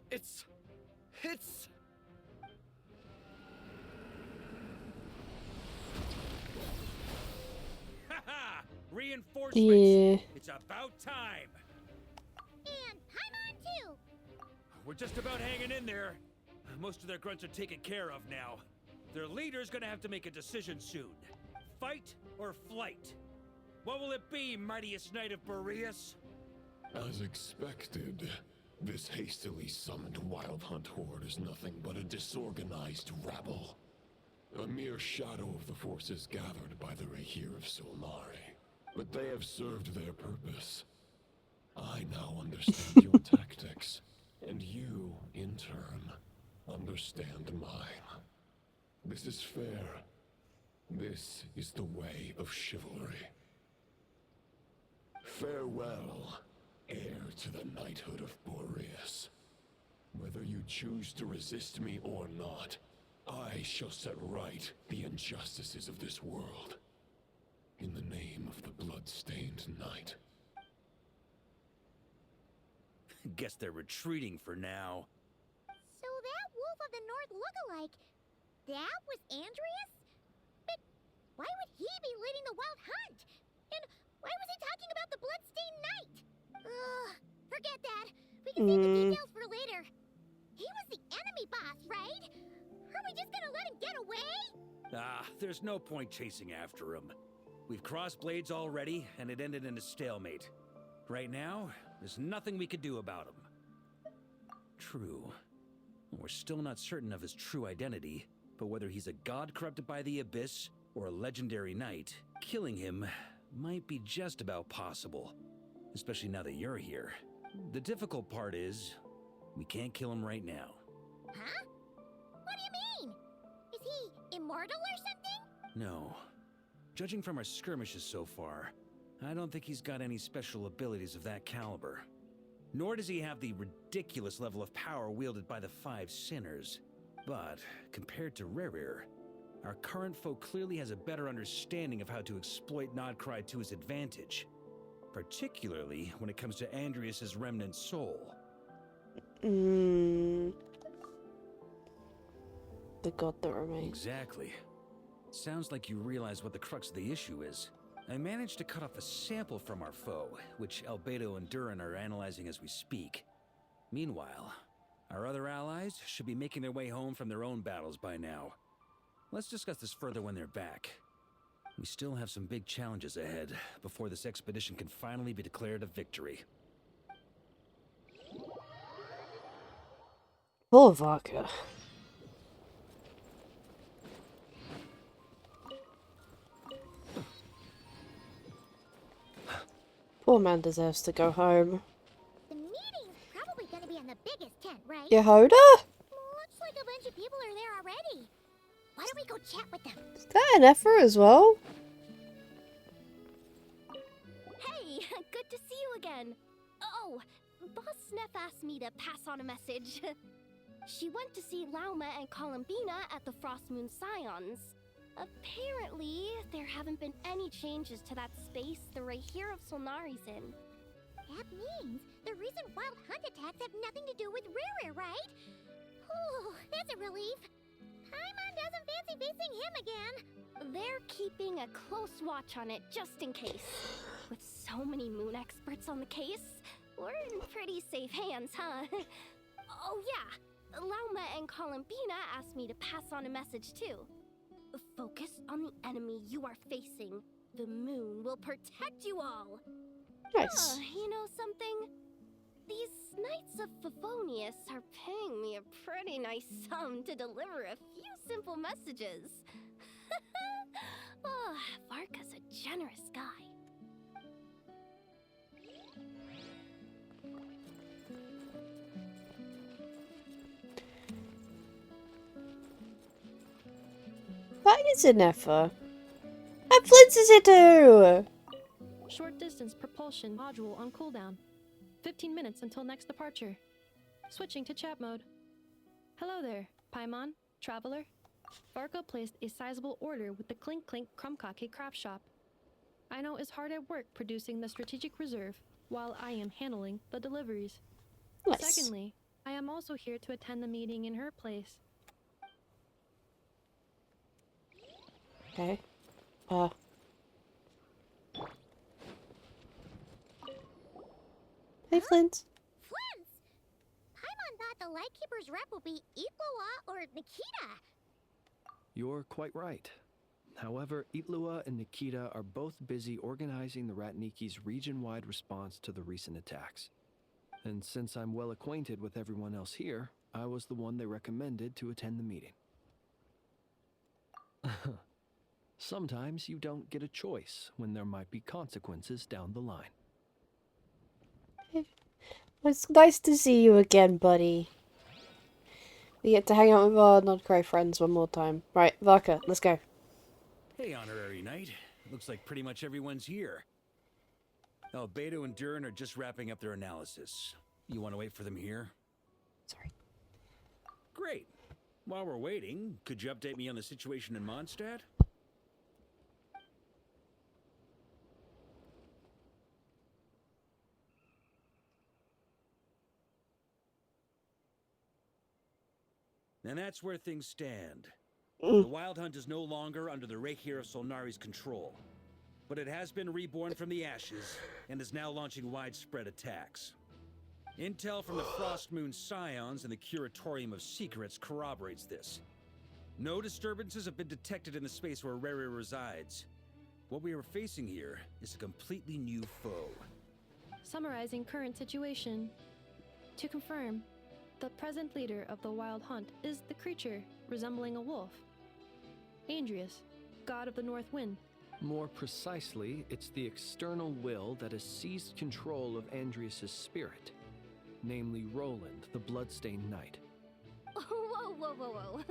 It's...
Haha! Reinforcements!
Yeah.
It's about time!
And Paimon too!
We're just about hanging in there. Most of their grunts are taken care of now. Their leader's gonna have to make a decision soon. Fight or flight? What will it be, mightiest knight of Boreas?
As expected, this hastily summoned Wild Hunt horde is nothing but a disorganized rabble. A mere shadow of the forces gathered by the Rahir of Solnari. But they have served their purpose. I now understand your tactics, and you, in turn, understand mine. This is fair. This is the way of chivalry. Farewell, heir to the knighthood of Boreas. Whether you choose to resist me or not, I shall set right the injustices of this world. In the name of the blood-stained knight.
Guess they're retreating for now.
So that Wolf of the North look-alike, that was Andreas? But why would he be leading the Wild Hunt? And why was he talking about the Bloodstained Knight? Ugh, forget that. We can save the details for later. He was the enemy boss, right? Are we just gonna let him get away?
There's no point chasing after him. We've crossed blades already, and it ended in a stalemate. Right now, there's nothing we could do about him. True. We're still not certain of his true identity, but whether he's a god corrupted by the Abyss or a legendary knight, killing him might be just about possible. Especially now that you're here. The difficult part is, we can't kill him right now.
Huh? What do you mean? Is he immortal or something?
No. Judging from our skirmishes so far, I don't think he's got any special abilities of that caliber. Nor does he have the ridiculous level of power wielded by the Five Sinners. But, compared to Rerir, our current foe clearly has a better understanding of how to exploit Nodcry to his advantage. Particularly when it comes to Andreas' remnant soul.
The god that remains.
Exactly. Sounds like you realize what the crux of the issue is. I managed to cut off a sample from our foe, which Albedo and Durin are analyzing as we speak. Meanwhile, our other allies should be making their way home from their own battles by now. Let's discuss this further when they're back. We still have some big challenges ahead before this expedition can finally be declared a victory.
Poor Varka. Poor man deserves to go home.
The meeting's probably gonna be in the biggest tent, right?
Yehoda?
Looks like a bunch of people are there already. Why don't we go chat with them?
Is that an Ephra as well?
Hey, good to see you again. Oh, Boss Sneff asked me to pass on a message. She went to see Lauma and Columbina at the Frostmoon Scions. Apparently, there haven't been any changes to that space the Rahir of Solnari's in.
That means the recent Wild Hunt attacks have nothing to do with Rerir, right? Oh, that's a relief. Paimon doesn't fancy facing him again.
They're keeping a close watch on it just in case. With so many moon experts on the case, we're in pretty safe hands, huh? Oh yeah, Lauma and Columbina asked me to pass on a message too. Focus on the enemy you are facing. The moon will protect you all.
Nice.
You know something? These Knights of Favonius are paying me a pretty nice sum to deliver a few simple messages. Oh, Varka's a generous guy.
That is an effort. And Flint's is it too!
Short distance propulsion module on cooldown. 15 minutes until next departure. Switching to chat mode. Hello there, Paimon, traveler. Varka placed a sizable order with the Clink Clink Krumkake craft shop. Aino is hard at work producing the strategic reserve, while I am handling the deliveries.
Nice.
Secondly, I am also here to attend the meeting in her place.
Okay. Hey, Flint.
Flint! Paimon thought the Lightkeeper's rep would be Itlua or Nikita.
You're quite right. However, Itlua and Nikita are both busy organizing the Ratniki's region-wide response to the recent attacks. And since I'm well acquainted with everyone else here, I was the one they recommended to attend the meeting. Sometimes you don't get a choice when there might be consequences down the line.
It's nice to see you again, buddy. We get to hang out with our non-cry friends one more time. Right, Varka, let's go.
Hey, Honorary Knight. Looks like pretty much everyone's here. Oh, Beto and Durin are just wrapping up their analysis. You want to wait for them here?
Sorry.
Great. While we're waiting, could you update me on the situation in Mondstadt? And that's where things stand. The Wild Hunt is no longer under the Reikir of Solnari's control, but it has been reborn from the ashes and is now launching widespread attacks. Intel from the Frost Moon Scions and the Curatorium of Secrets corroborates this. No disturbances have been detected in the space where Rere resides. What we are facing here is a completely new foe.
Summarizing current situation. To confirm, the present leader of the Wild Hunt is the creature resembling a wolf. Andrius, god of the North Wind.
More precisely, it's the external will that has seized control of Andrius' spirit, namely Roland, the Bloodstained Knight.
Whoa.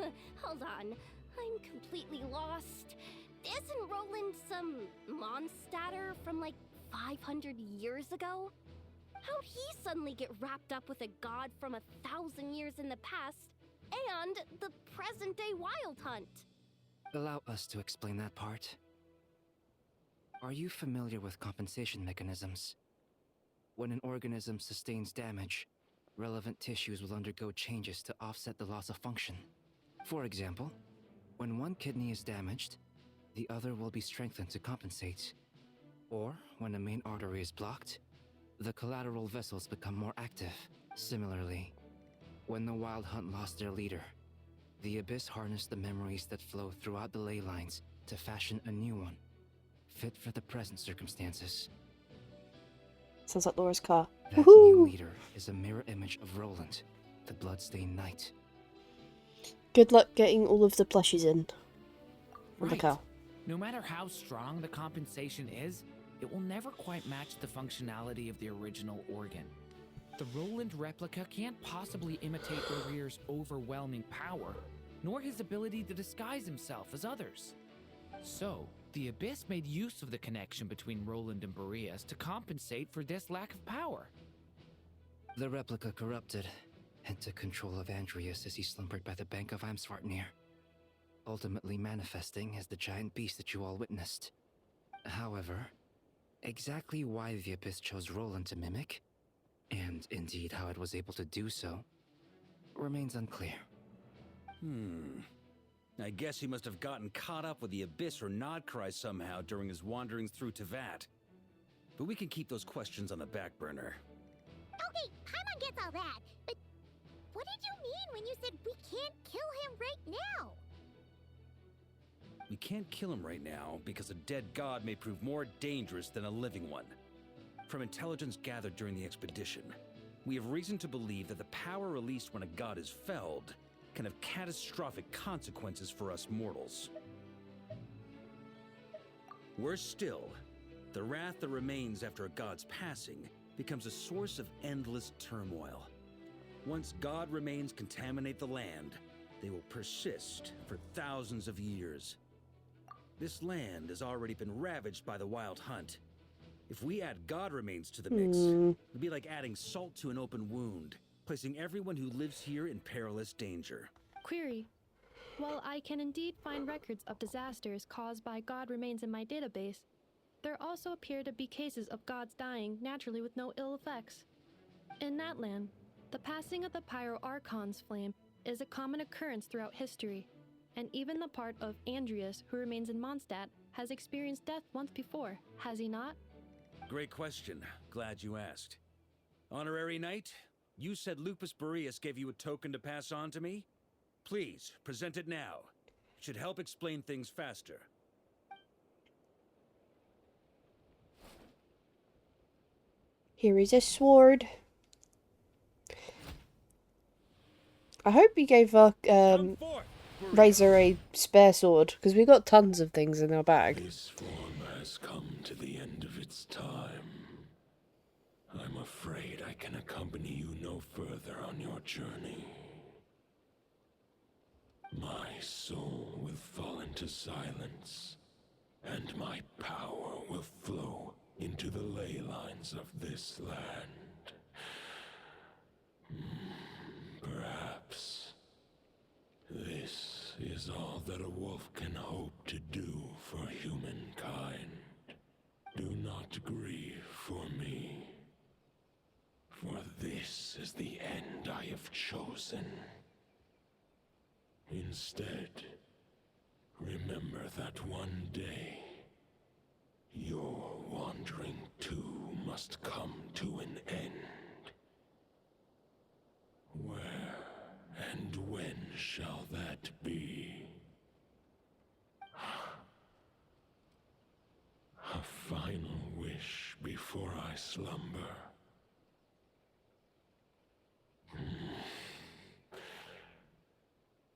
Hold on. I'm completely lost. Isn't Roland some Mondstadter from like 500 years ago? How'd he suddenly get wrapped up with a god from 1,000 years in the past and the present-day Wild Hunt?
Allow us to explain that part. Are you familiar with compensation mechanisms? When an organism sustains damage, relevant tissues will undergo changes to offset the loss of function. For example, when one kidney is damaged, the other will be strengthened to compensate. Or, when a main artery is blocked, the collateral vessels become more active. Similarly, when the Wild Hunt lost their leader, the Abyss harnessed the memories that flow throughout the ley lines to fashion a new one, fit for the present circumstances.
Sounds like Laura's car.
That new leader is a mirror image of Roland, the Bloodstained Knight.
Good luck getting all of the plushies in. On the
Right.
car.
No matter how strong the compensation is, it will never quite match the functionality of the original organ. The Roland replica can't possibly imitate Rere's overwhelming power, nor his ability to disguise himself as others. So, the Abyss made use of the connection between Roland and Boreas to compensate for this lack of power.
The replica corrupted and took control of Andrius as he slumbered by the bank of Amsvartnir, ultimately manifesting as the giant beast that you all witnessed. However, exactly why the Abyss chose Roland to mimic, and indeed how it was able to do so, remains unclear.
I guess he must have gotten caught up with the Abyss or Nodcry somehow during his wanderings through Tevat. But we can keep those questions on the back burner.
Okay, Paimon gets all that, but What did you mean when you said we can't kill him right now?
We can't kill him right now because a dead god may prove more dangerous than a living one. From intelligence gathered during the expedition, we have reason to believe that the power released when a god is felled can have catastrophic consequences for us mortals. Worse still, the wrath that remains after a god's passing becomes a source of endless turmoil. Once god remains contaminate the land, they will persist for thousands of years. This land has already been ravaged by the wild hunt. If we add god remains to the mix, it'd be like adding salt to an open wound, placing everyone who lives here in perilous danger.
Query. While I can indeed find records of disasters caused by god remains in my database, there also appear to be cases of gods dying naturally with no ill effects. In Natlan, the passing of the Pyro-Archon's flame is a common occurrence throughout history, and even the part of Andreas who remains in Mondstadt has experienced death once before, has he not?
Great question. Glad you asked. Honorary Knight, you said Lupus Boreas gave you a token to pass on to me? Please, present it now. It should help explain things faster.
Here is a sword. I hope you gave our Razor a spare sword, because we got tons of things in our bag.
This form has come to the end of its time. I'm afraid I can accompany you no further on your journey. My soul will fall into silence, and my power will flow into the ley lines of this land. Perhaps this is all that a wolf can hope to do for humankind. Do not grieve for me, for this is the end I have chosen. Instead, remember that one day, your wandering too must come to an end. Where and when shall that be? A final wish before I slumber.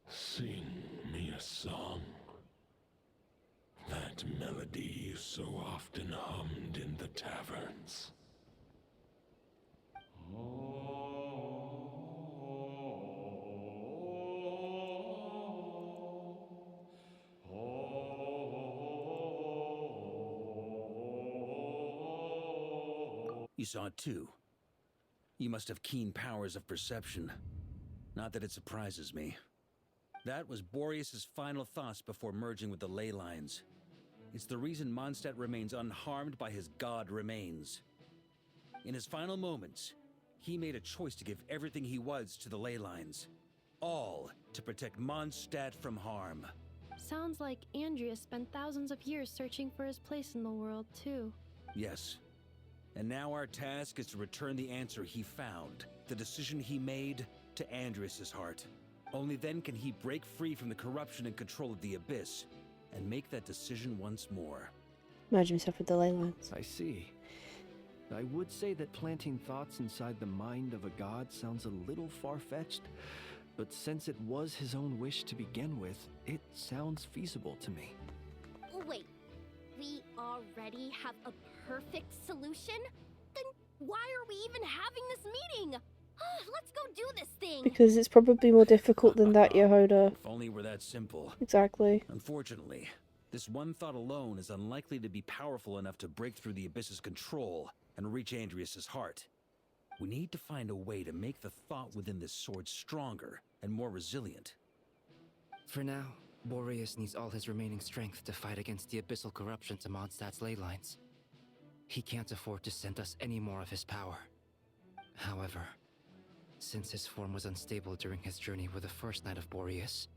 Sing me a song. That melody you so often hummed in the taverns.
You saw it too. You must have keen powers of perception. Not that it surprises me. That was Boreas' final thoughts before merging with the ley lines. It's the reason Mondstadt remains unharmed by his god remains. In his final moments, he made a choice to give everything he was to the ley lines. All to protect Mondstadt from harm.
Sounds like Andreas spent thousands of years searching for his place in the world, too.
Yes. And now our task is to return the answer he found, the decision he made, to Andreas' heart. Only then can he break free from the corruption and control of the Abyss, and make that decision once more.
Merge himself with the ley lines.
I see. I would say that planting thoughts inside the mind of a god sounds a little far-fetched, but since it was his own wish to begin with, it sounds feasible to me.
Wait, we already have a perfect solution? Then why are we even having this meeting? Let's go do this thing!
Because it's probably more difficult than that, Yehoda.
If only were that simple.
Exactly.
Unfortunately, this one thought alone is unlikely to be powerful enough to break through the Abyss's control and reach Andreas' heart. We need to find a way to make the thought within this sword stronger and more resilient.
For now, Boreas needs all his remaining strength to fight against the abyssal corruption to Mondstadt's ley lines. He can't afford to send us any more of his power. However, since his form was unstable during his journey with the first Knight of Boreas,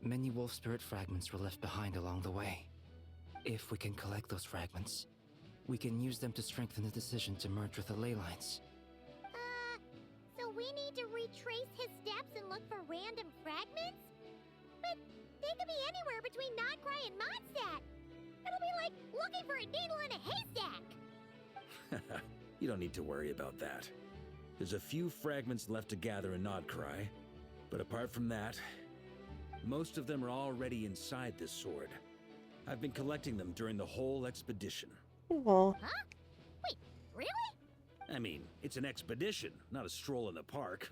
many wolf spirit fragments were left behind along the way. If we can collect those fragments, we can use them to strengthen the decision to merge with the ley lines.
So we we need to retrace his steps and look for random fragments? But they could be anywhere between Nodcry and Mondstadt. It'll be like looking for a needle in a haystack.
You don't need to worry about that. There's a few fragments left to gather in Nodcry, but apart from that, most of them are already inside this sword. I've been collecting them during the whole expedition.
Aw.
Huh? Wait, really?
I mean, it's an expedition, not a stroll in the park.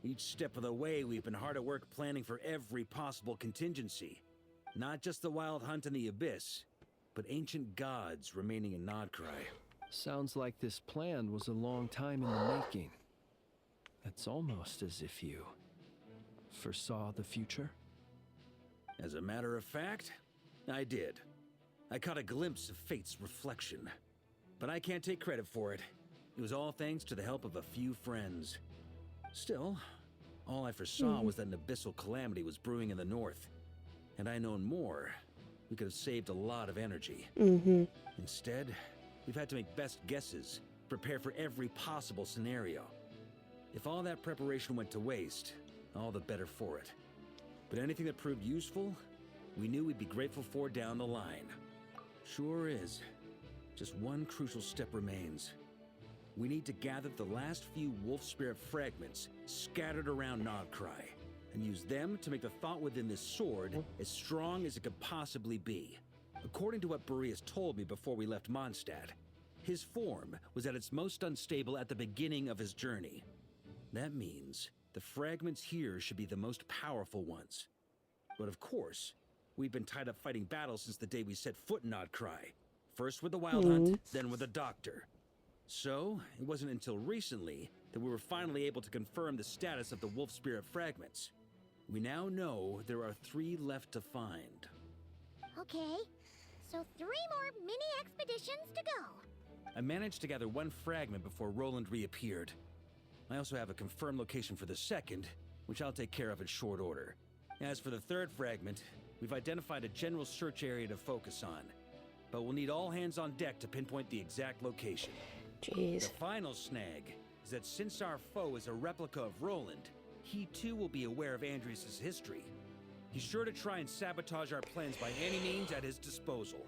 Each step of the way, we've been hard at work planning for every possible contingency. Not just the wild hunt in the abyss, but ancient gods remaining in Nodcry.
Sounds like this plan was a long time in the making. It's almost as if you foresaw the future.
As a matter of fact, I did. I caught a glimpse of fate's reflection. But I can't take credit for it. It was all thanks to the help of a few friends. Still, all I foresaw was that an abyssal calamity was brewing in the north. Had I known more, we could have saved a lot of energy. Instead, we've had to make best guesses, prepare for every possible scenario. If all that preparation went to waste, all the better for it. But anything that proved useful, we knew we'd be grateful for down the line. Sure is. Just one crucial step remains. We need to gather the last few wolf spirit fragments scattered around Nodcry, and use them to make the thought within this sword as strong as it could possibly be. According to what Boreas told me before we left Mondstadt, his form was at its most unstable at the beginning of his journey. That means the fragments here should be the most powerful ones. But of course, we've been tied up fighting battles since the day we set foot in Nodcry. First with the Wild Hunt, then with the Doctor. So, it wasn't until recently that we were finally able to confirm the status of the Wolf Spirit fragments. We now know there are 3 left to find.
Okay, so 3 more mini expeditions to go.
I managed to gather 1 fragment before Roland reappeared. I also have a confirmed location for the second, which I'll take care of in short order. As for the 3rd fragment, we've identified a general search area to focus on, but we'll need all hands on deck to pinpoint the exact location.
Jeez.
The final snag is that since our foe is a replica of Roland, he too will be aware of Andrias' history. He's sure to try and sabotage our plans by any means at his disposal.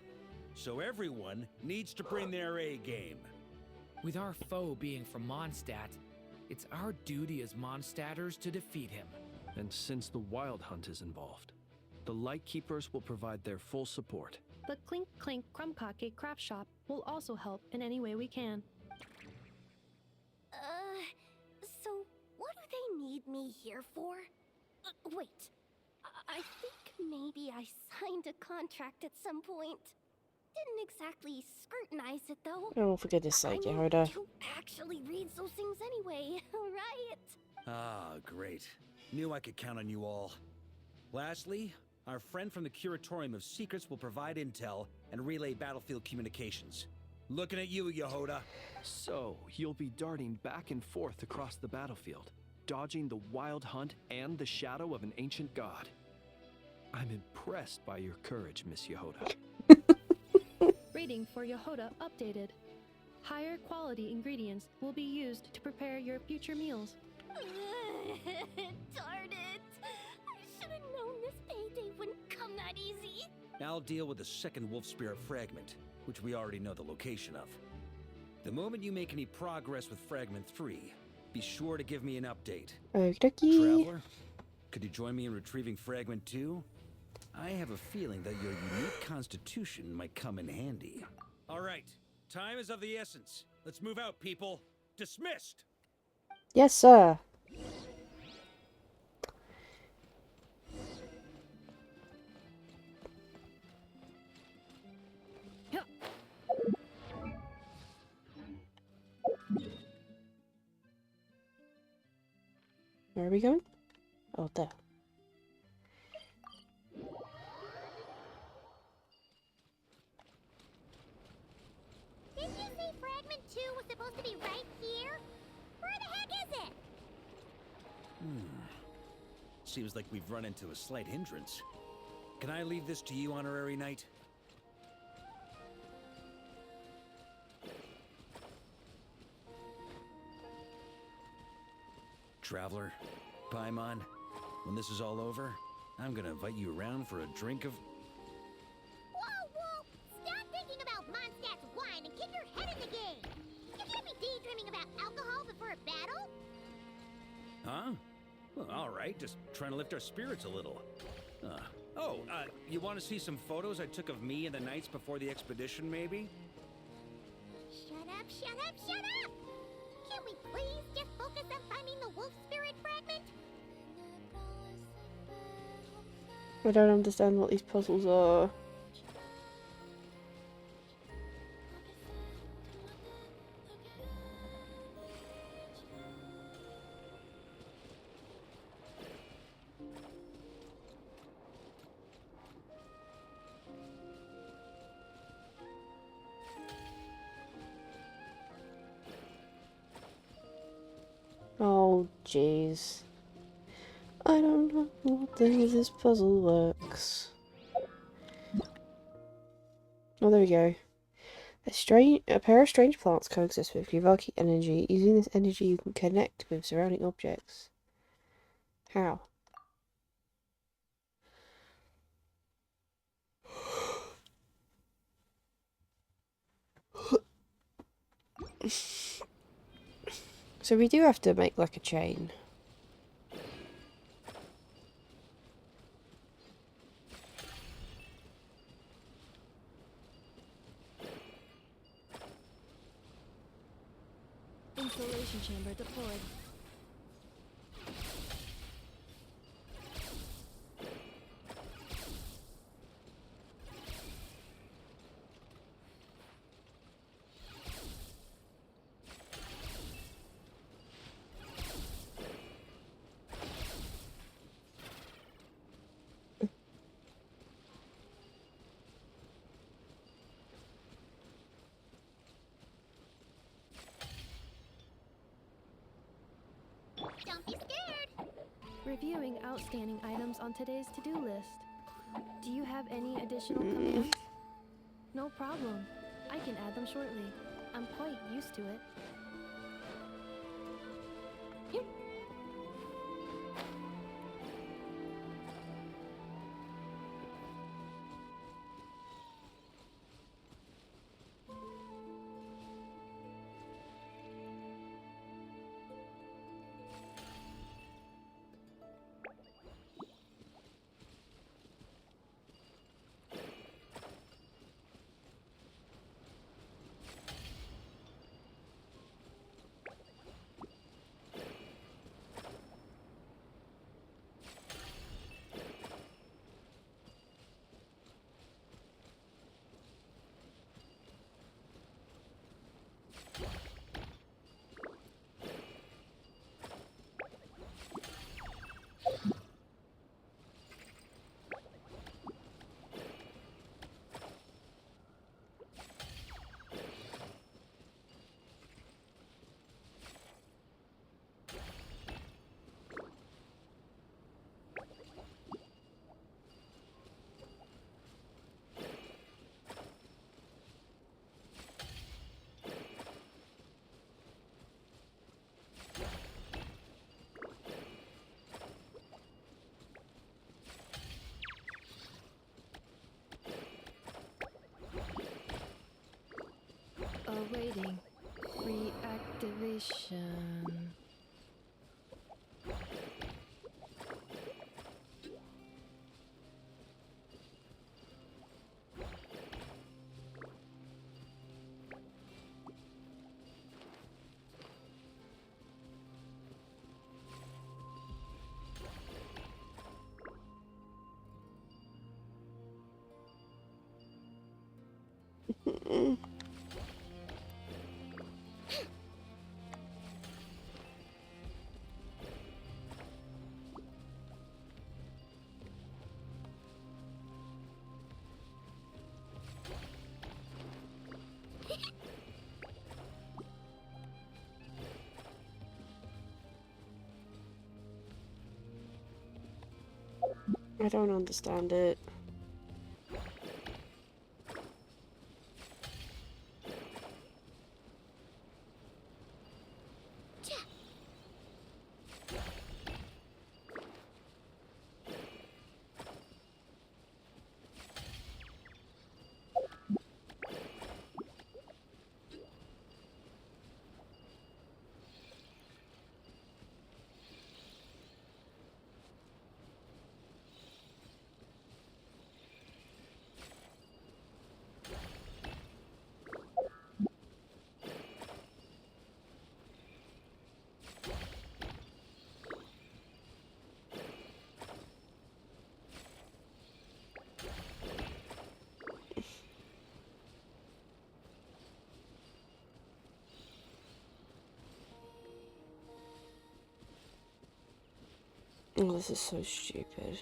So everyone needs to bring their A game.
With our foe being from Mondstadt, it's our duty as Mondstadters to defeat him.
And since the Wild Hunt is involved, the Lightkeepers will provide their full support.
The Clink Clink Krumkake craft shop will also help in any way we can.
So what do they need me here for? Wait, I think maybe I signed a contract at some point. Didn't exactly scrutinize it though.
Oh, for goodness sake,
I mean,
Yehoda.
who actually reads those things anyway, right?
Ah, great. Knew I could count on you all. Lastly, our friend from the Curatorium of Secrets will provide intel and relay battlefield communications. Looking at you, Yehoda.
So, you'll be darting back and forth across the battlefield, dodging the Wild Hunt and the shadow of an ancient god. I'm impressed by your courage, Miss Yehoda.
Rating for Yehoda updated. Higher quality ingredients will be used to prepare your future meals.
Darn it! I should have known this payday wouldn't come that easy.
I'll deal with the second Wolf Spirit fragment, which we already know the location of. The moment you make any progress with Fragment 3, be sure to give me an update.
Okey-dokey.
Traveler, could you join me in retrieving Fragment 2? I have a feeling that your unique constitution might come in handy. All right, time is of the essence. Let's move out, people. Dismissed!
Yes, sir. Where are we going? Oh, there.
Didn't you say Fragment 2 was supposed to be right here? Where the heck is it?
Seems like we've run into a slight hindrance. Can I leave this to you, Honorary Knight? Traveler, Paimon, when this is all over, I'm gonna invite you around for a drink of...
Whoa, whoa! Stop thinking about Mondstadt's wine and get your head in the game! You can't be daydreaming about alcohol before a battle!
Huh? Well, all right, just trying to lift our spirits a little. You want to see some photos I took of me and the knights before the expedition, maybe?
Shut up, shut up, shut up! Can't we please just focus on finding the wolf spirit fragment?
I don't understand what these puzzles are. Oh, jeez. I don't know what this puzzle works. Oh, there we go. A pair of strange plants coexist with evoking energy. Using this energy, you can connect with surrounding objects. How? So we do have to make like a chain.
Insulation chamber deployed.
Don't be scared!
Reviewing outstanding items on today's to-do list. Do you have any additional commands? No problem. I can add them shortly. I'm quite used to it. Awaiting reactivation.
I don't understand it. Oh, this is so stupid.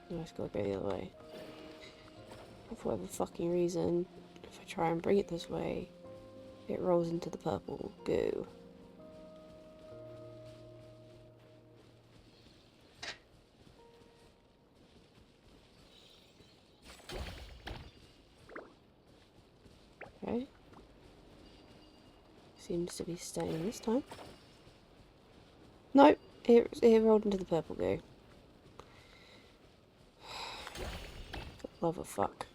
I just gotta go the other way. For whatever fucking reason, if I try and bring it this way, it rolls into the purple goo. Okay. Seems to be staying this time. Nope, it rolled into the purple goo. Love a fuck.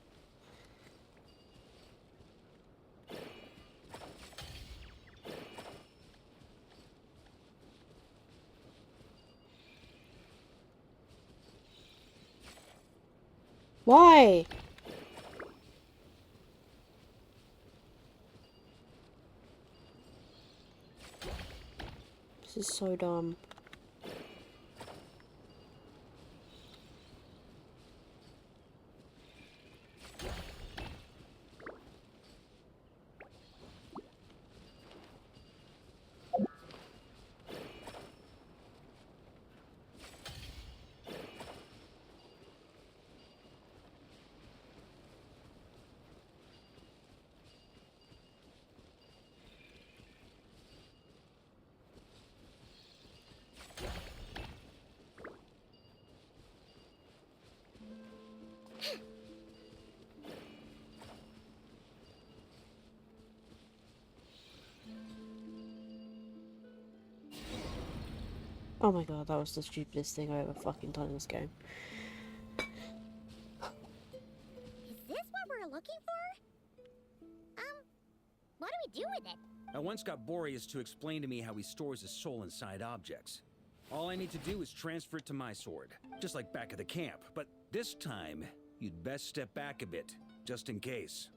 Why? This is so dumb. Oh my god, that was the stupidest thing I ever fucking done in this game.
Is this what we're looking for? What do we do with it?
I once got Boreas to explain to me how he stores his soul inside objects. All I need to do is transfer it to my sword, just like back at the camp. But this time, you'd best step back a bit, just in case.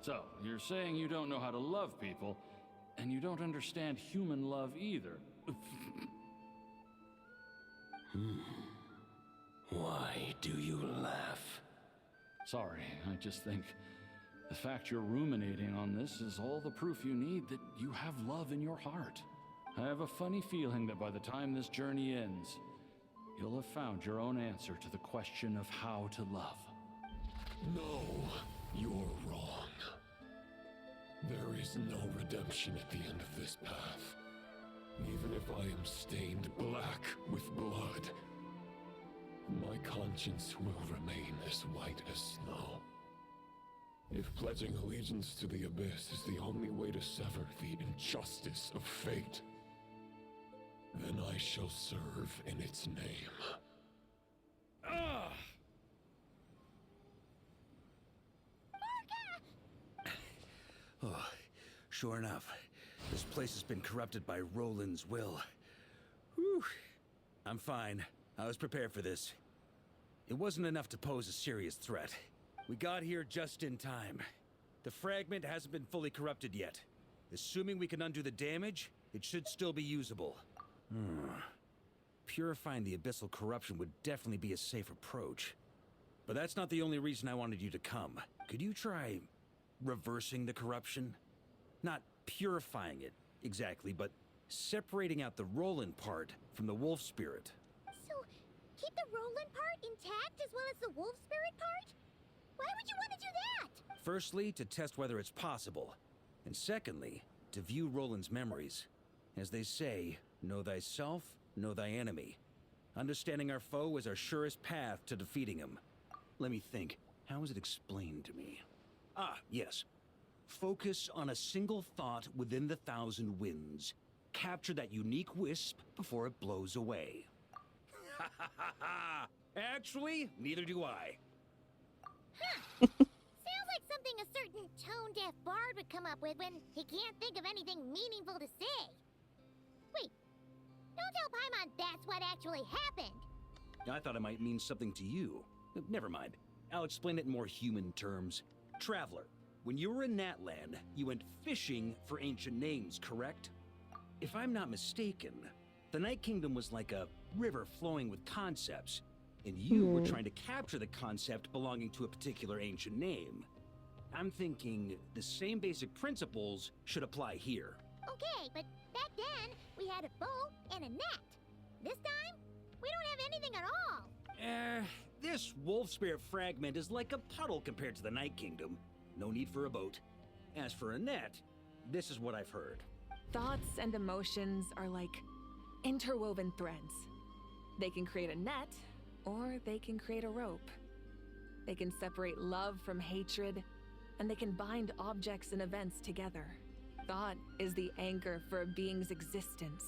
So, you're saying you don't know how to love people, and you don't understand human love either.
Why do you laugh?
Sorry, I just think the fact you're ruminating on this is all the proof you need that you have love in your heart. I have a funny feeling that by the time this journey ends, you'll have found your own answer to the question of how to love.
No, you're wrong. There is no redemption at the end of this path. Even if I am stained black with blood, my conscience will remain as white as snow. If pledging allegiance to the Abyss is the only way to sever the injustice of fate, then I shall serve in its name.
Oh, sure enough, this place has been corrupted by Roland's will. Whew. I'm fine. I was prepared for this. It wasn't enough to pose a serious threat. We got here just in time. The fragment hasn't been fully corrupted yet. Assuming we can undo the damage, it should still be usable. Purifying the abyssal corruption would definitely be a safe approach. But that's not the only reason I wanted you to come. Could you try reversing the corruption. Not purifying it, exactly, but separating out the Roland part from the wolf spirit.
So, keep the Roland part intact as well as the wolf spirit part? Why would you want to do that?
Firstly, to test whether it's possible. And secondly, to view Roland's memories. As they say, know thyself, know thy enemy. Understanding our foe is our surest path to defeating him. Let me think. How is it explained to me? Ah, yes. Focus on a single thought within the 1,000 winds. Capture that unique wisp before it blows away. Ha ha ha ha! Actually, neither do I.
Sounds like something a certain tone-deaf bard would come up with when he can't think of anything meaningful to say. Wait, don't tell Paimon that's what actually happened.
I thought it might mean something to you. Never mind. I'll explain it in more human terms. Traveler, when you were in Natland, you went fishing for ancient names, correct? If I'm not mistaken, the Night Kingdom was like a river flowing with concepts, and you were trying to capture the concept belonging to a particular ancient name. I'm thinking the same basic principles should apply here.
Okay, but back then, we had a boat and a net. This time, we don't have anything at all.
This wolf spirit fragment is like a puddle compared to the Night Kingdom. No need for a boat. As for a net, this is what I've heard.
Thoughts and emotions are like interwoven threads. They can create a net, or they can create a rope. They can separate love from hatred, and they can bind objects and events together. Thought is the anchor for a being's existence,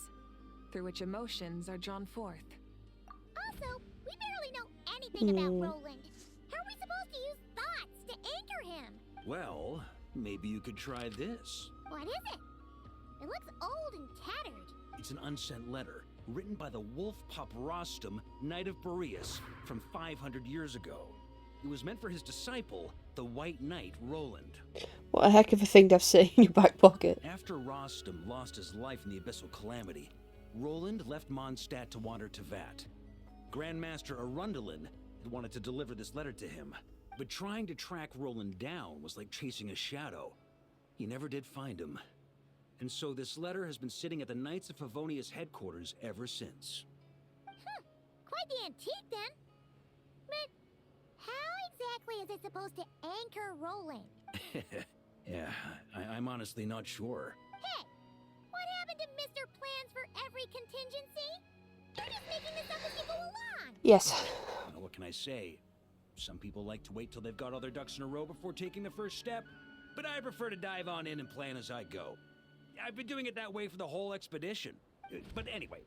through which emotions are drawn forth.
Also, we barely know anything about Roland. How are we supposed to use thoughts to anchor him?
Well, maybe you could try this.
What is it? It looks old and tattered.
It's an unsent letter, written by the wolf pup Rostam, Knight of Boreas, from 500 years ago. It was meant for his disciple, the White Knight Roland.
What a heck of a thing to have sitting in your back pocket.
After Rostam lost his life in the Abyssal Calamity, Roland left Mondstadt to wander to Vat. Grandmaster Arundelen had wanted to deliver this letter to him, but trying to track Roland down was like chasing a shadow. He never did find him. And so this letter has been sitting at the Knights of Favonia's headquarters ever since.
Quite the antique then. But how exactly is it supposed to anchor Roland?
Yeah, I'm honestly not sure.
Hey, what happened to Mr. Plans for every contingency? You're just making this up as you go along.
Yes.
Well, what can I say? Some people like to wait till they've got all their ducks in a row before taking the first step, but I prefer to dive on in and plan as I go. I've been doing it that way for the whole expedition. But anyway,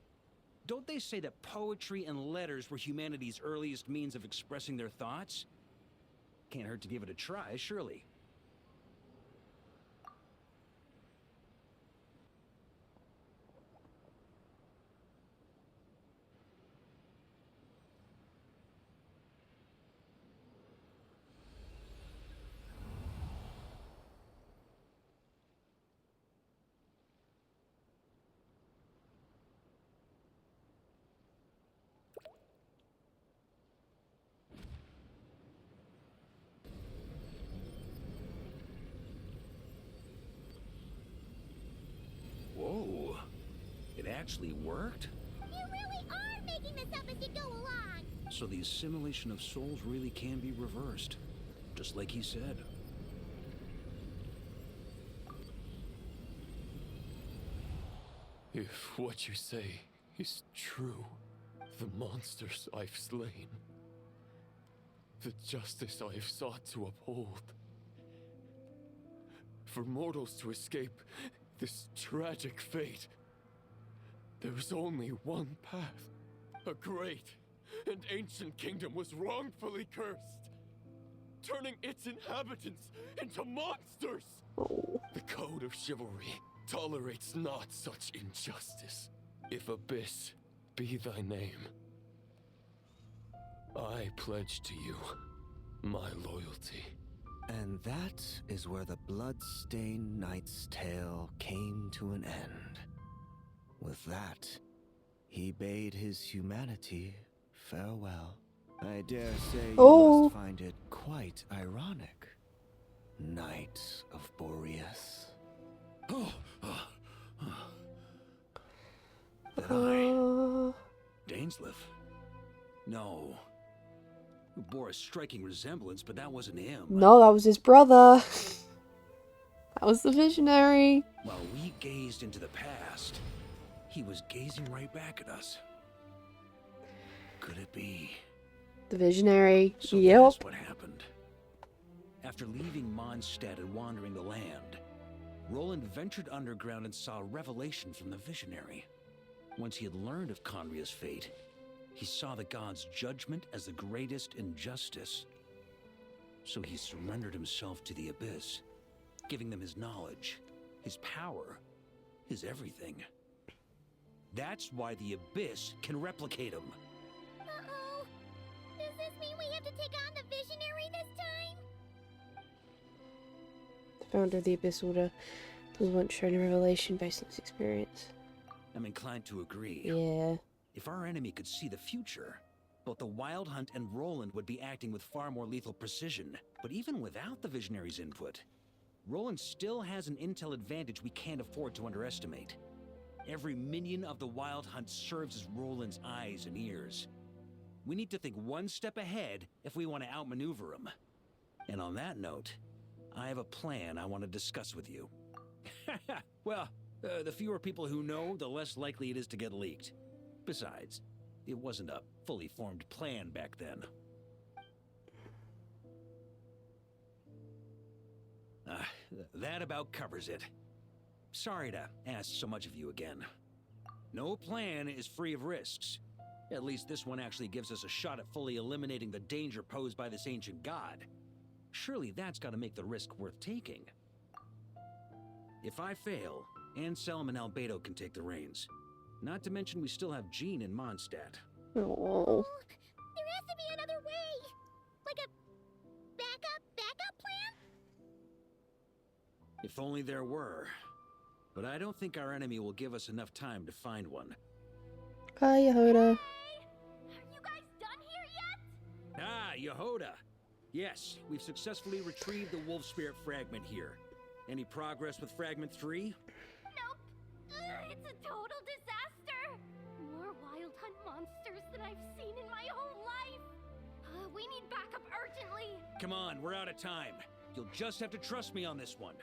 don't they say that poetry and letters were humanity's earliest means of expressing their thoughts? Can't hurt to give it a try, surely. Whoa, it actually worked?
You really are making this up as you go along.
So the assimilation of souls really can be reversed, just like he said.
If what you say is true, the monsters I've slain, the justice I have sought to uphold, for mortals to escape this tragic fate, there is only one path. A great and ancient kingdom was wrongfully cursed, turning its inhabitants into monsters. The code of chivalry tolerates not such injustice. If Abyss be thy name, I pledge to you my loyalty.
And that is where the blood-stained knight's tale came to an end. With that, he bade his humanity farewell. I dare say you must find it quite ironic. Knight of Boreas.
That I? Dainsleif? No. Who bore a striking resemblance, but that wasn't him.
No, that was his brother. That was the visionary.
While we gazed into the past, he was gazing right back at us. Could it be?
The visionary.
So
Yep.
that's what happened. After leaving Mondstadt and wandering the land, Roland ventured underground and saw a revelation from the visionary. Once he had learned of Conria's fate, he saw the gods' judgment as the greatest injustice. So he surrendered himself to the Abyss, giving them his knowledge, his power, his everything. That's why the Abyss can replicate him.
Uh-oh. Does this mean we have to take on the visionary this time?
The founder of the Abyss Order was once shown a revelation based on his experience.
I'm inclined to agree.
Yeah.
If our enemy could see the future, both the Wild Hunt and Roland would be acting with far more lethal precision. But even without the Visionary's input, Roland still has an intel advantage we can't afford to underestimate. Every minion of the Wild Hunt serves as Roland's eyes and ears. We need to think one step ahead if we want to outmaneuver him. And on that note, I have a plan I want to discuss with you. Well, the fewer people who know, the less likely it is to get leaked. Besides, it wasn't a fully formed plan back then. That about covers it. Sorry to ask so much of you again. No plan is free of risks. At least this one actually gives us a shot at fully eliminating the danger posed by this ancient god. Surely that's got to make the risk worth taking. If I fail, Anselm and Albedo can take the reins. Not to mention we still have Jean in Mondstadt.
Oh.
There has to be another way. Like a backup plan?
If only there were. But I don't think our enemy will give us enough time to find one.
Hi, Yehoda.
Are you guys done here yet?
Ah, Yehoda! Yes, we've successfully retrieved the Wolf Spirit fragment here. Any progress with Fragment 3?
Nope. It's a total disaster. More Wild Hunt monsters than I've seen in my whole life. We need backup urgently.
Come on, we're out of time. You'll just have to trust me on this one.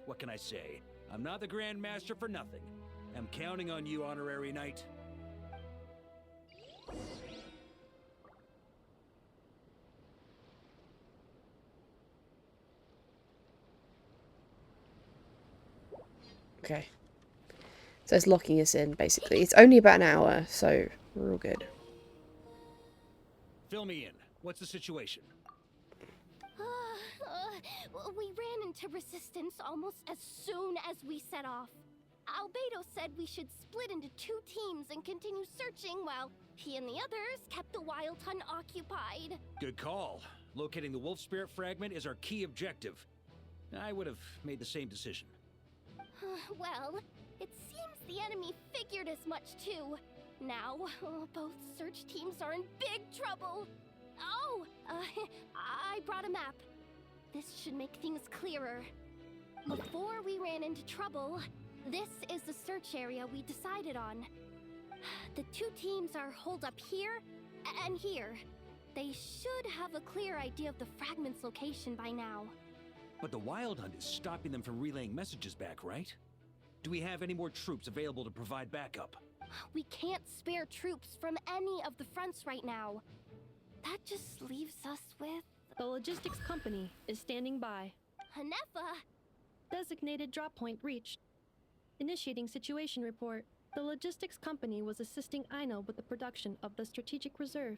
What can I say? I'm not the Grand Master for nothing. I'm counting on you, Honorary Knight.
Okay. So it's locking us in, basically. It's only about an hour, so we're all good.
Fill me in. What's the situation?
We ran into resistance almost as soon as we set off. Albedo said we should split into 2 teams and continue searching while he and the others kept the Wild Hunt occupied.
Good call. Locating the Wolf Spirit fragment is our key objective. I would have made the same decision.
Well, it seems the enemy figured as much too. Now, both search teams are in big trouble. Oh, I brought a map. This should make things clearer. Before we ran into trouble, this is the search area we decided on. The 2 teams are holed up here and here. They should have a clear idea of the fragment's location by now.
But the Wild Hunt is stopping them from relaying messages back, right? Do we have any more troops available to provide backup?
We can't spare troops from any of the fronts right now. That just leaves us with...
The logistics company is standing by.
Hanefa!
Designated drop point reached. Initiating situation report. The logistics company was assisting Aino with the production of the strategic reserve.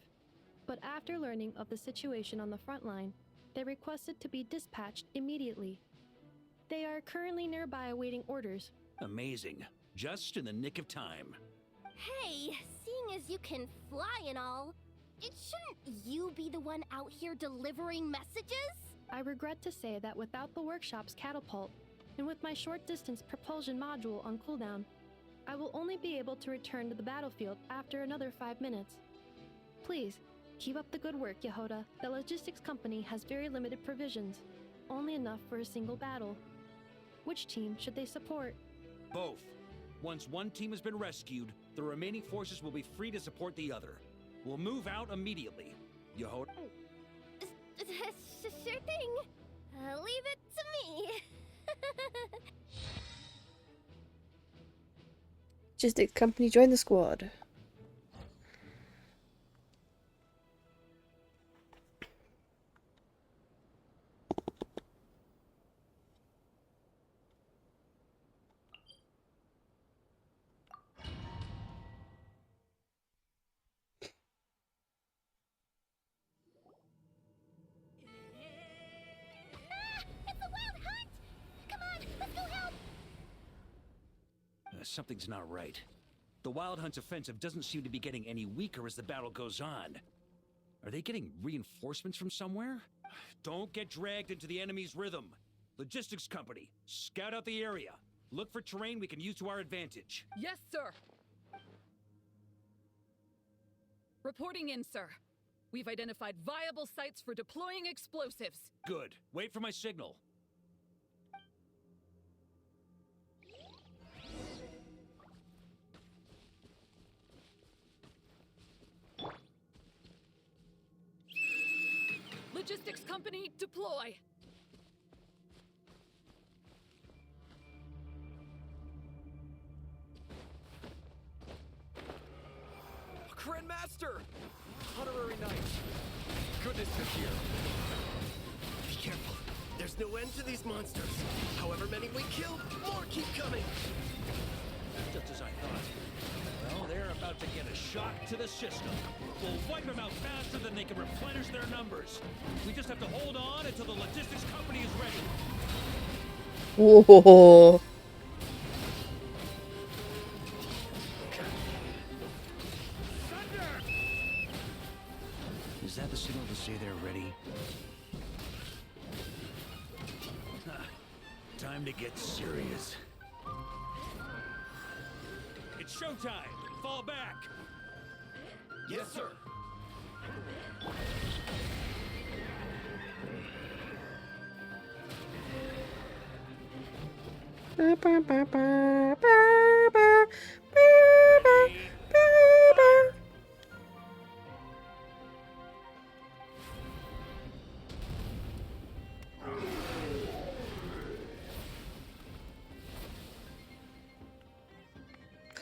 But after learning of the situation on the front line, they requested to be dispatched immediately. They are currently nearby awaiting orders.
Amazing. Just in the nick of time.
Hey, seeing as you can fly and all, shouldn't you be the one out here delivering messages?
I regret to say that without the workshop's catapult, and with my short-distance propulsion module on cooldown, I will only be able to return to the battlefield after another 5 minutes. Please, Keep up the good work, Yehoda. The logistics company has very limited provisions, only enough for a single battle. Which team should they support?
Both. Once one team has been rescued, the remaining forces will be free to support the other. We'll move out immediately. Yehoda?
Sure thing. Leave it to me.
Logistics company join the squad.
Something's not right. The Wild Hunt's offensive doesn't seem to be getting any weaker as the battle goes on. Are they getting reinforcements from somewhere? Don't get dragged into the enemy's rhythm. Logistics company, scout out the area. Look for terrain we can use to our advantage.
Yes, sir. Reporting in, sir. We've identified viable sites for deploying explosives.
Good. Wait for my signal.
Logistics company, deploy!
Grandmaster! Honorary Knight! Goodness is here!
Be careful. There's no end to these monsters. However many we kill, more keep coming.
Just as I thought. Well, they're about to get a shock to the system. We'll wipe them out faster than they can replenish their numbers. We just have to hold on until the logistics company is ready.
Whoa.
Is that the signal to say they're ready? Time to get serious. It's showtime! Fall back!
Yes, sir!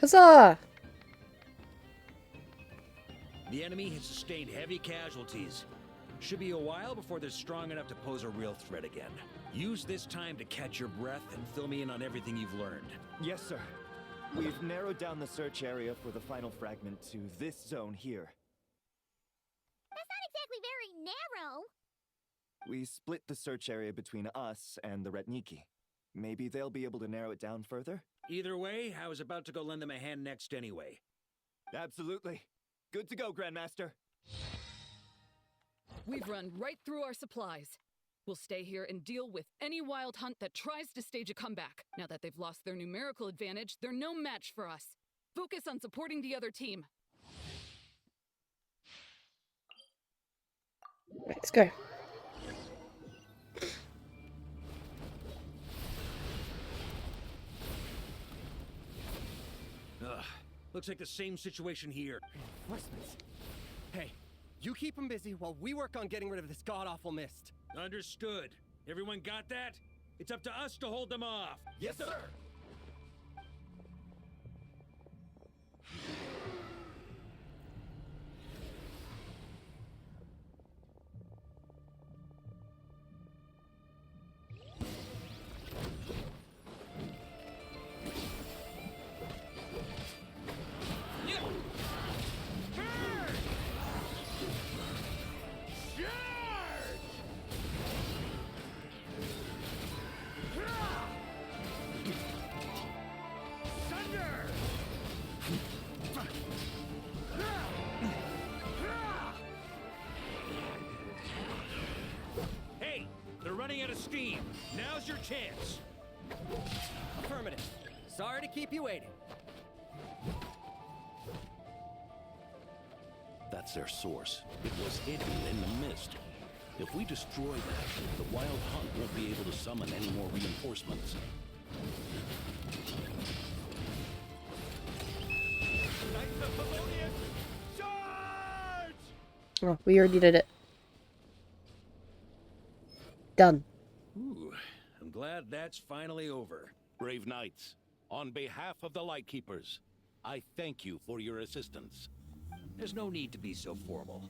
Huzzah!
The enemy has sustained heavy casualties. Should be a while before they're strong enough to pose a real threat again. Use this time to catch your breath and fill me in on everything you've learned.
Yes, sir. We've narrowed down the search area for the final fragment to this zone here.
That's not exactly very narrow.
We split the search area between us and the Retniki. Maybe they'll be able to narrow it down further?
Either way, I was about to go lend them a hand next anyway.
Absolutely. Good to go, Grandmaster.
We've run right through our supplies. We'll stay here and deal with any wild hunt that tries to stage a comeback. Now that they've lost their numerical advantage, they're no match for us. Focus on supporting the other team.
Let's go.
Ugh. Looks like the same situation here.
Reinforcements. Hey, you keep them busy while we work on getting rid of this god-awful mist.
Understood. Everyone got that? It's up to us to hold them off.
Yes, sir!
Hey, they're running out of steam. Now's your chance.
Affirmative. Sorry to keep you waiting.
That
That's their source. It was hidden in the mist. If we destroy that, the Wild Hunt won't be able to summon any more reinforcements.
Oh, we already did it. Done.
Ooh, I'm glad that's finally over.
Brave Knights, on behalf of the Lightkeepers, I thank you for your assistance.
There's no need to be so formal.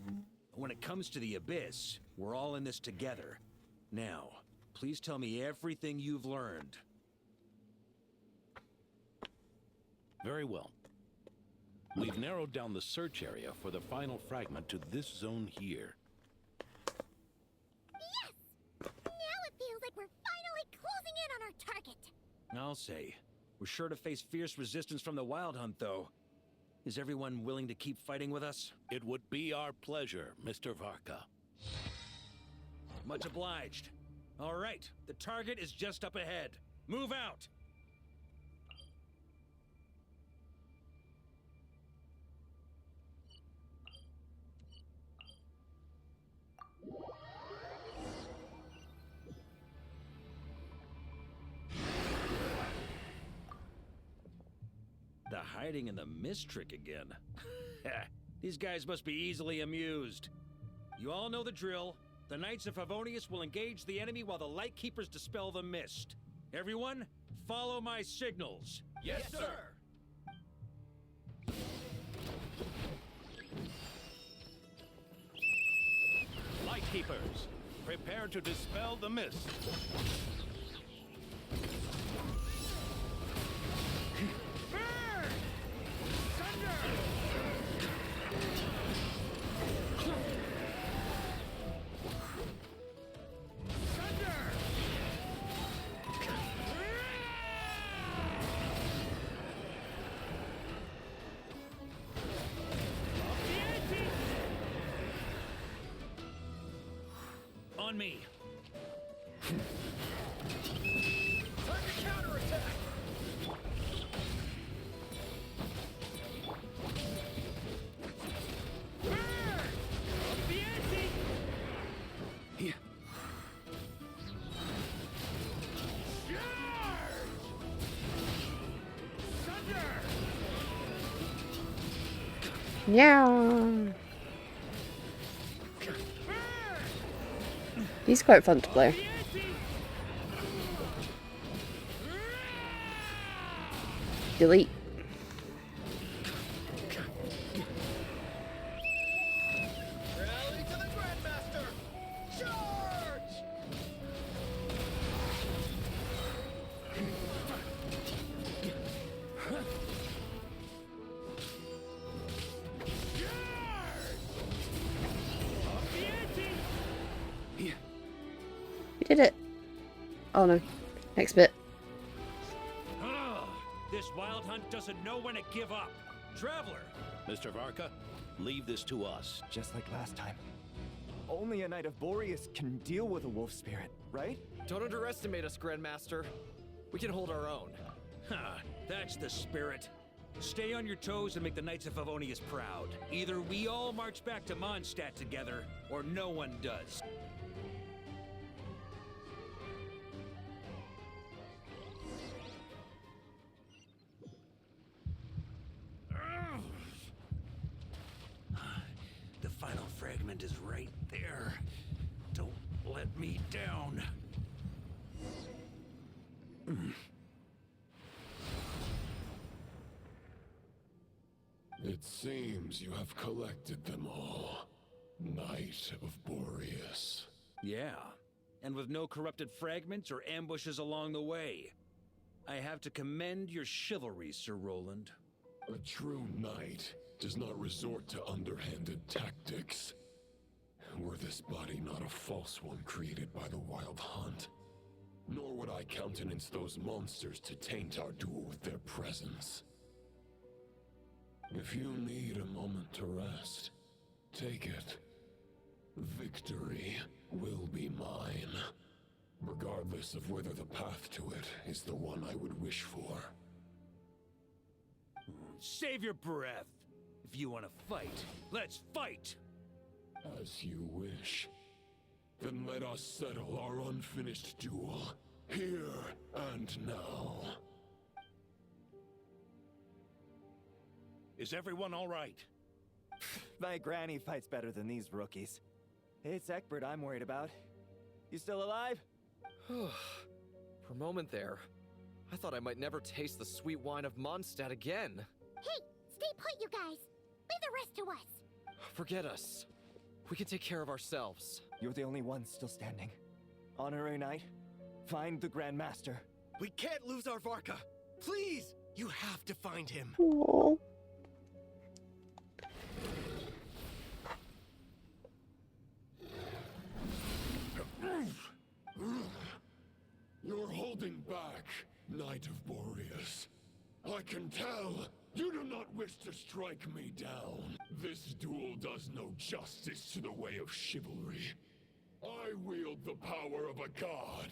When it comes to the Abyss, we're all in this together. Now, please tell me everything you've learned.
Very well. We've narrowed down the search area for the final fragment to this zone here.
Yes! Now it feels like we're finally closing in on our target.
I'll say. We're sure to face fierce resistance from the Wild Hunt, though. Is everyone willing to keep fighting with us?
It would be our pleasure, Mr. Varka.
Much obliged. All right, the target is just up ahead. Move out! The hiding in the mist trick again. These guys must be easily amused. You all know the drill. The Knights of Favonius will engage the enemy while the Lightkeepers dispel the mist. Everyone, follow my signals.
Yes, sir!
Lightkeepers, prepare to dispel the mist.
On me.
Time to counterattack!
Here.
Yeah. He's quite fun to play. Delete.
Rally to the Grandmaster! Charge!
We did it. Oh no. Next bit.
This Wild Hunt doesn't know when to give up. Traveler!
Mr. Varka, leave this to us.
Just like last time. Only a Knight of Boreas can deal with a wolf spirit, right?
Don't underestimate us, Grandmaster. We can hold our own.
Ha! That's the spirit. Stay on your toes and make the Knights of Favonius proud. Either we all march back to Mondstadt together, or no one does. The final fragment is right there. Don't let me down.
It seems you have collected them all. Knight of Boreas.
Yeah, and with no corrupted fragments or ambushes along the way. I have to commend your chivalry, Sir Roland.
A true knight does not resort to underhanded tactics. Were this body not a false one created by the Wild Hunt, nor would I countenance those monsters to taint our duel with their presence. If you need a moment to rest, take it. Victory will be mine, regardless of whether the path to it is the one I would wish for.
Save your breath. If you want to fight, let's fight!
As you wish. Then let us settle our unfinished duel, here and now.
Is everyone all right?
My granny fights better than these rookies. It's Egbert I'm worried about. You still alive?
For a moment there, I thought I might never taste the sweet wine of Mondstadt again.
Hey, stay put, you guys. Leave the rest to us.
Forget us. We can take care of ourselves.
You're the only one still standing. Honorary Knight, find the Grand Master.
We can't lose our Varka. Please, you have to find him.
Aww.
You're holding back, Knight of Boreas. I can tell you do not wish to strike me down. This duel does no justice to the way of chivalry. I wield the power of a god,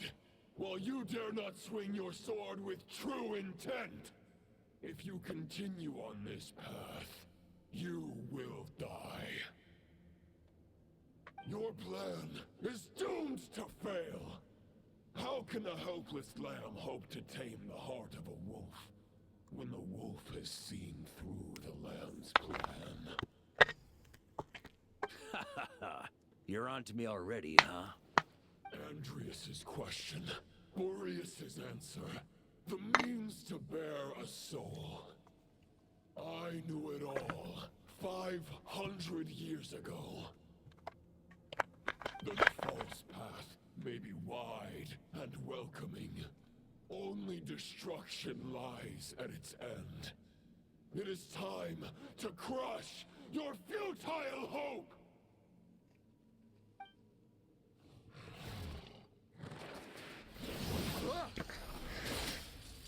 while you dare not swing your sword with true intent. If you continue on this path, you will die. Your plan is doomed to fail. How can a helpless lamb hope to tame the heart of a wolf when the wolf has seen through the lamb's plan?
Ha ha ha! You're on to me already, huh?
Andreas's question, Boreas's answer, the means to bear a soul. I knew it all 500 years ago. The false path may be wide and welcoming. Only destruction lies at its end. It is time to crush your futile hope!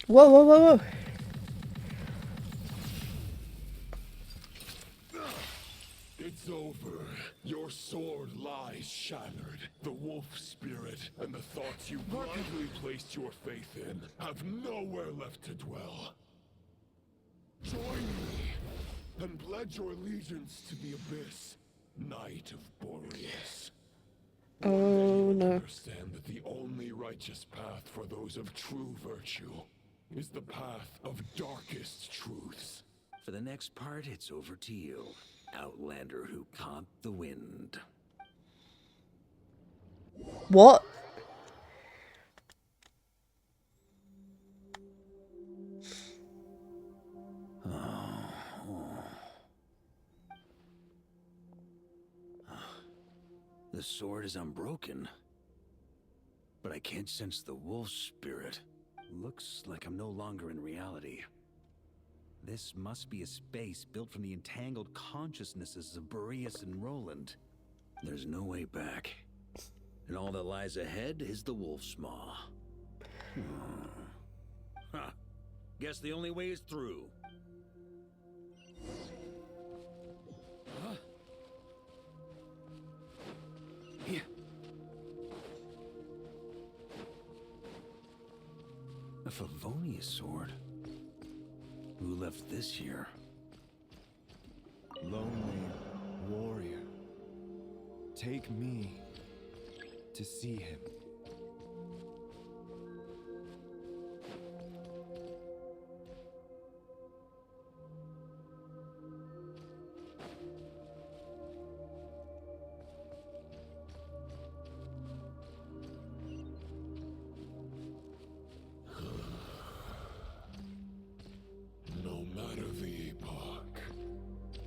Whoa, whoa, whoa, whoa.
It's over. Your sword lies shattered. The wolf spirit and the thoughts you blindly placed your faith in have nowhere left to dwell. Join me and pledge your allegiance to the abyss, Knight of Boreas.
Oh no.
Understand that the only righteous path for those of true virtue is the path of darkest truths.
For the next part, it's over to you, Outlander who caught the wind.
What?
The sword is unbroken, but I can't sense the wolf spirit. Looks like I'm no longer in reality. This must be a space built from the entangled consciousnesses of Boreas and Roland. There's no way back. And all that lies ahead is the wolf's maw. Huh. Guess the only way is through. Huh? Here. A Favonius sword. Who left this here?
Lonely warrior. Take me to see him.
No matter the epoch,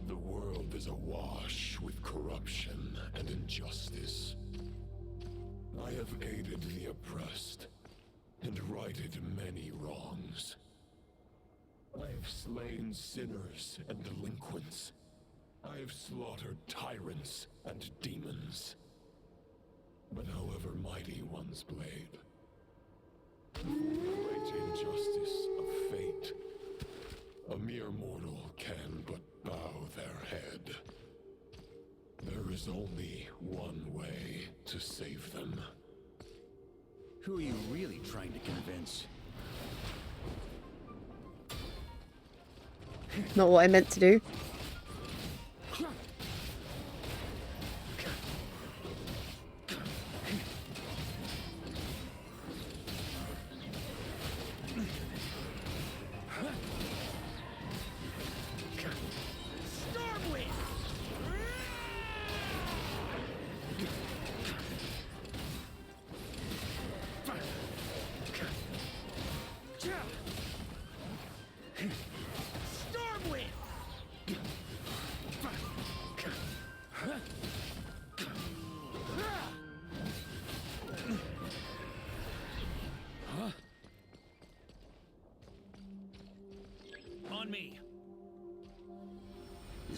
the world is awash with corruption and injustice. I have aided the oppressed and righted many wrongs. I have slain sinners and delinquents. I have slaughtered tyrants and demons. But however mighty one's blade, before the great injustice of fate, a mere mortal can but bow their head. There is only one way to save them.
Who are you really trying to convince?
Not what I meant to do.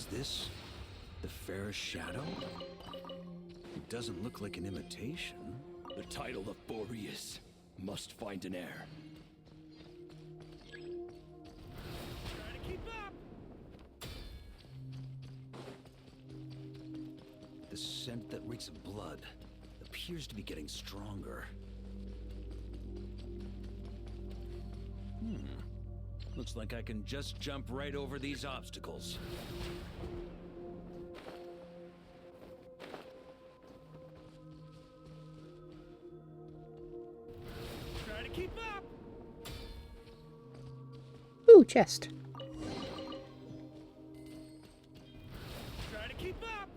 Is this the fairest shadow? It doesn't look like an imitation.
The title of Boreas must find an heir.
Try to keep up! The scent that reeks of blood appears to be getting stronger. Looks like I can just jump right over these obstacles. Try to keep up!
Ooh, chest.
Try to keep up!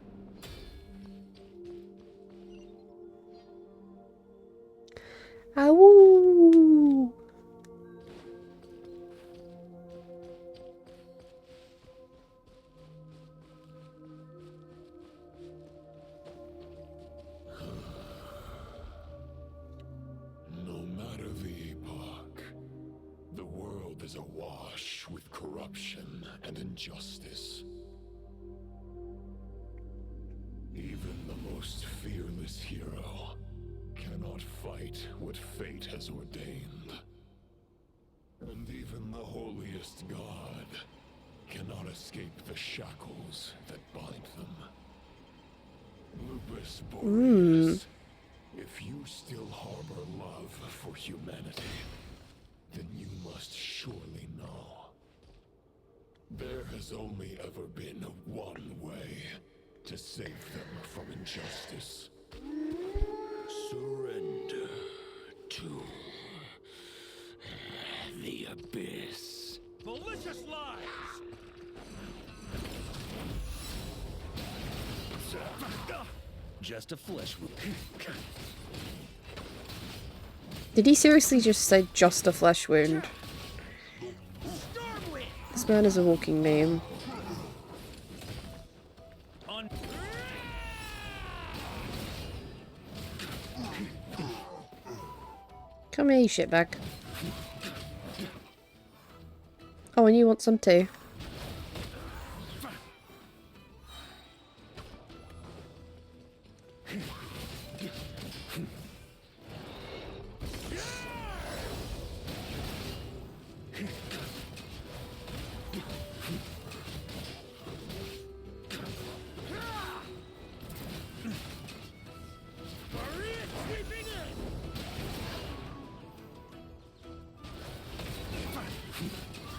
Ow!
No matter the epoch, the world is awash with corruption and injustice. Even the most fearless hero cannot fight what fate has ordained. And even the holiest god cannot escape the shackles that bind them. Lupus Boreas, if you still harbor love for humanity, then you must surely know. There has only ever been one way to save them from injustice.
Surrender to the abyss.
Malicious lies! Just a flesh wound.
Did he seriously just say just a flesh wound? This man is a walking meme. Come here, you shitbag. Oh, and you want some too.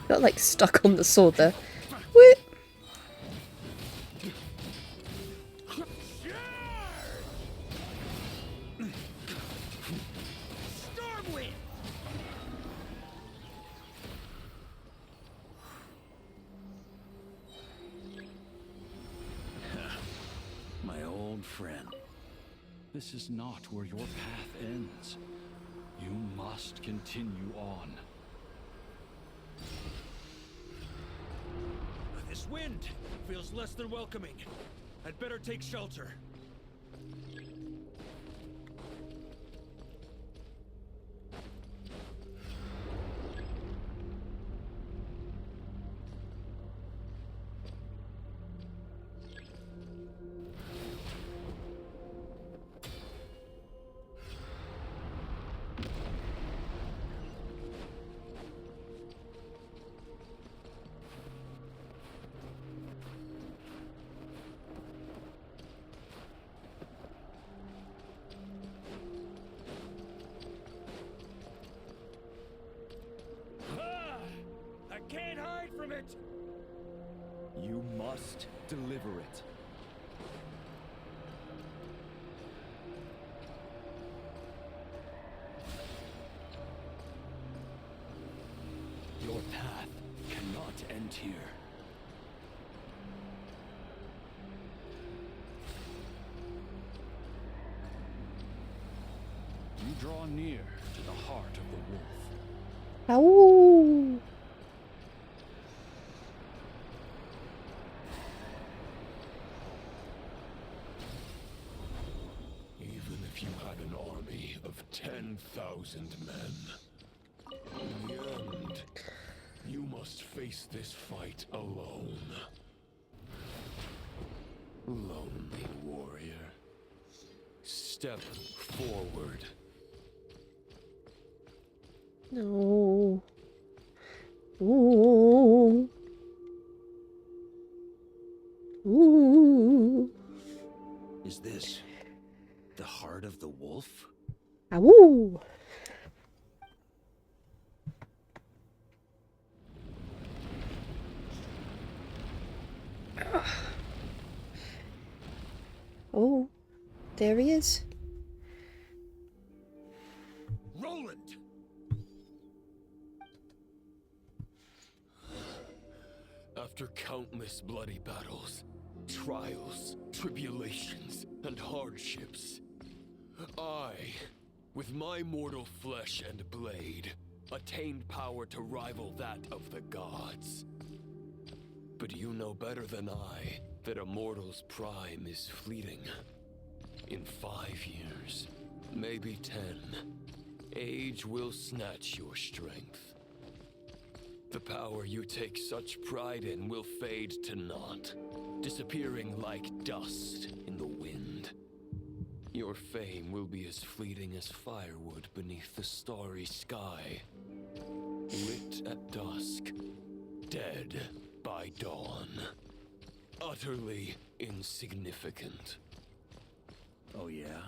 Got like stuck on the sword there. Whoop.
My old friend.
This is not where your path ends. You must continue on.
This wind feels less than welcoming. I'd better take shelter. I can't hide from it!
You must deliver it.
Your path cannot end here.
You draw near to the heart of the wolf.
Ow!
Even if you had an army of 10,000 men, in the end, you must face this fight alone. Lonely warrior. Step forward.
No. Ooh. Ooh.
Is this the heart of the wolf?
Awoo. Oh, there he is.
Roland!
After countless bloody battles, trials, tribulations, and hardships, I, with my mortal flesh and blade, attained power to rival that of the gods. But you know better than I that a mortal's prime is fleeting. In 5 years, maybe 10, age will snatch your strength. The power you take such pride in will fade to naught, disappearing like dust in the wind. Your fame will be as fleeting as firewood beneath the starry sky, lit at dusk, dead by dawn, utterly insignificant.
Oh yeah?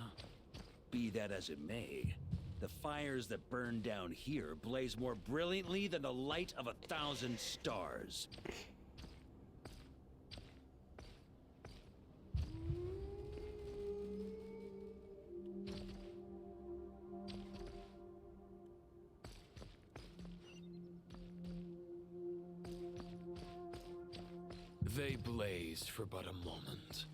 Be that as it may, the fires that burn down here blaze more brilliantly than the light of 1,000 stars.
They blaze for but a moment.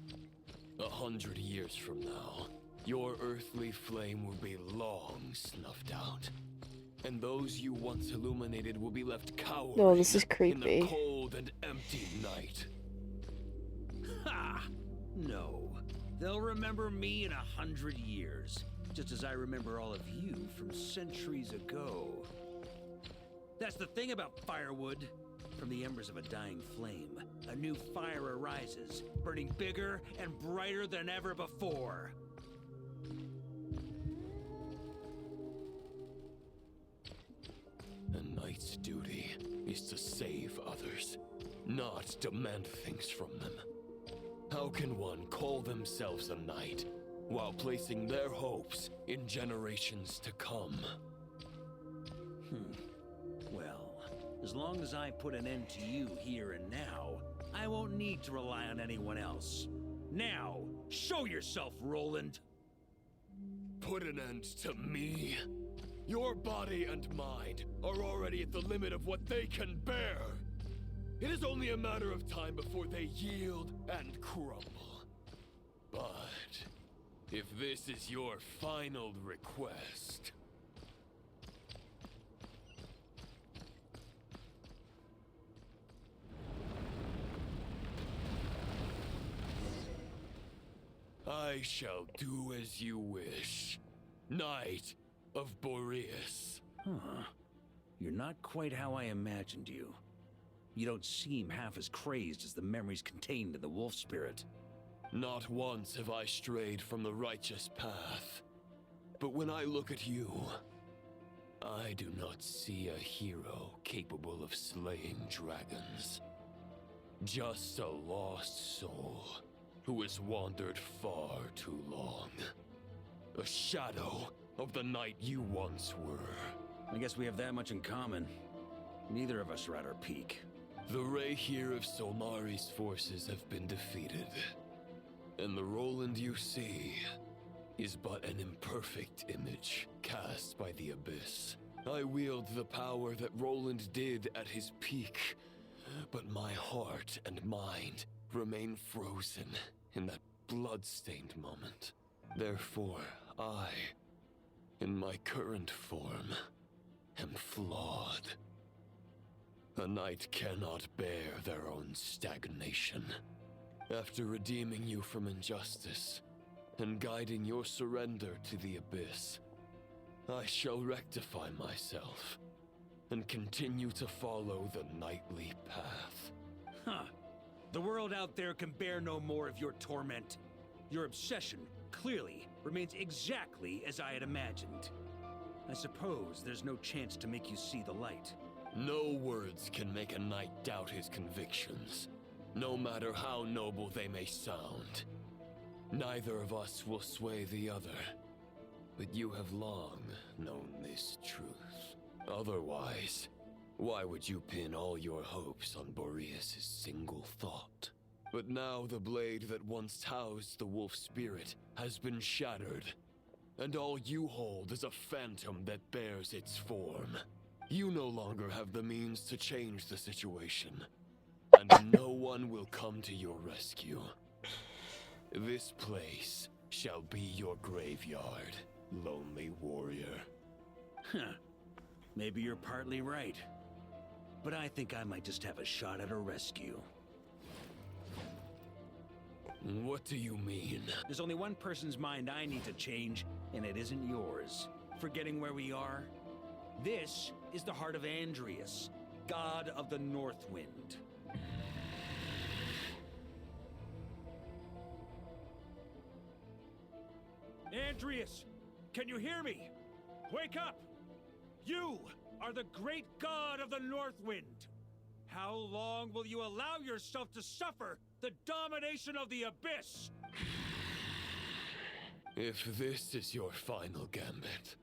100 years from now, your earthly flame will be long snuffed out. And those you once illuminated will be left cowering
Oh, this is
in
creepy.
the cold and empty night.
Ha! No. They'll remember me in 100 years, just as I remember all of you from centuries ago. That's the thing about firewood. From the embers of a dying flame, a new fire arises, burning bigger and brighter than ever before.
A knight's duty is to save others, not demand things from them. How can one call themselves a knight while placing their hopes in generations to come?
Well, as long as I put an end to you here and now, I won't need to rely on anyone else. Now, show yourself, Roland!
Put an end to me? Your body and mind are already at the limit of what they can bear. It is only a matter of time before they yield and crumble. But if this is your final request... I shall do as you wish, Knight of Boreas.
Huh. You're not quite how I imagined you. You don't seem half as crazed as the memories contained in the wolf spirit.
Not once have I strayed from the righteous path. But when I look at you, I do not see a hero capable of slaying dragons. Just a lost soul who has wandered far too long. A shadow of the knight you once were.
I guess we have that much in common. Neither of us are at our peak.
The Rayhir of Solmari's forces have been defeated. And the Roland you see is but an imperfect image cast by the Abyss. I wield the power that Roland did at his peak, but my heart and mind remain frozen in that blood-stained moment. Therefore, I, in my current form, am flawed. A knight cannot bear their own stagnation. After redeeming you from injustice and guiding your surrender to the Abyss, I shall rectify myself and continue to follow the knightly path.
Huh. The world out there can bear no more of your torment. Your obsession, clearly, remains exactly as I had imagined. I suppose there's no chance to make you see the light.
No words can make a knight doubt his convictions, no matter how noble they may sound. Neither of us will sway the other, but you have long known this truth. Otherwise, why would you pin all your hopes on Boreas' single thought? But now the blade that once housed the wolf spirit has been shattered, and all you hold is a phantom that bears its form. You no longer have the means to change the situation, and no one will come to your rescue. This place shall be your graveyard, lonely warrior.
Huh. Maybe you're partly right. But I think I might just have a shot at a rescue.
What do you mean?
There's only one person's mind I need to change, and it isn't yours. Forgetting where we are? This is the heart of Andrias, god of the North Wind. Andrias, can you hear me? Wake up! You are the great god of the North Wind. How long will you allow yourself to suffer the domination of the Abyss?
If this is your final gambit,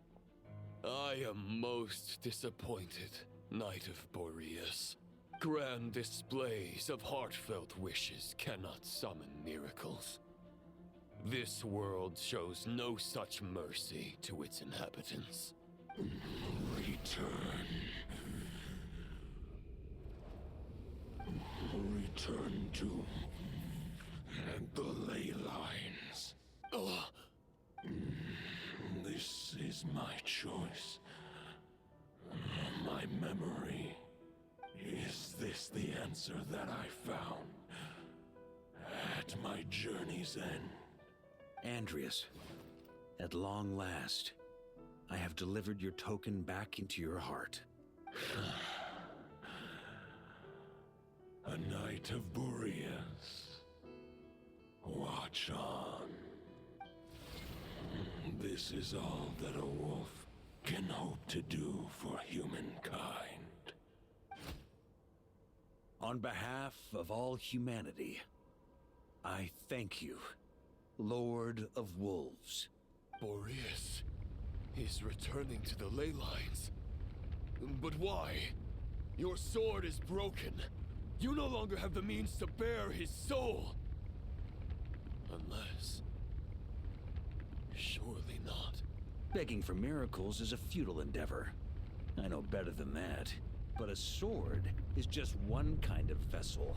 I am most disappointed, Knight of Boreas. Grand displays of heartfelt wishes cannot summon miracles. This world shows no such mercy to its inhabitants.
Return. Return to the ley lines. This is my choice. My memory. Is this the answer that I found at my journey's end?
Andrias, at long last, I have delivered your token back into your heart.
A knight of Boreas. Watch on. This is all that a wolf can hope to do for humankind.
On behalf of all humanity, I thank you, Lord of Wolves.
Boreas is returning to the ley lines. But why? Your sword is broken. You no longer have the means to bear his soul. Unless... surely not.
Begging for miracles is a futile endeavor. I know better than that. But a sword is just one kind of vessel.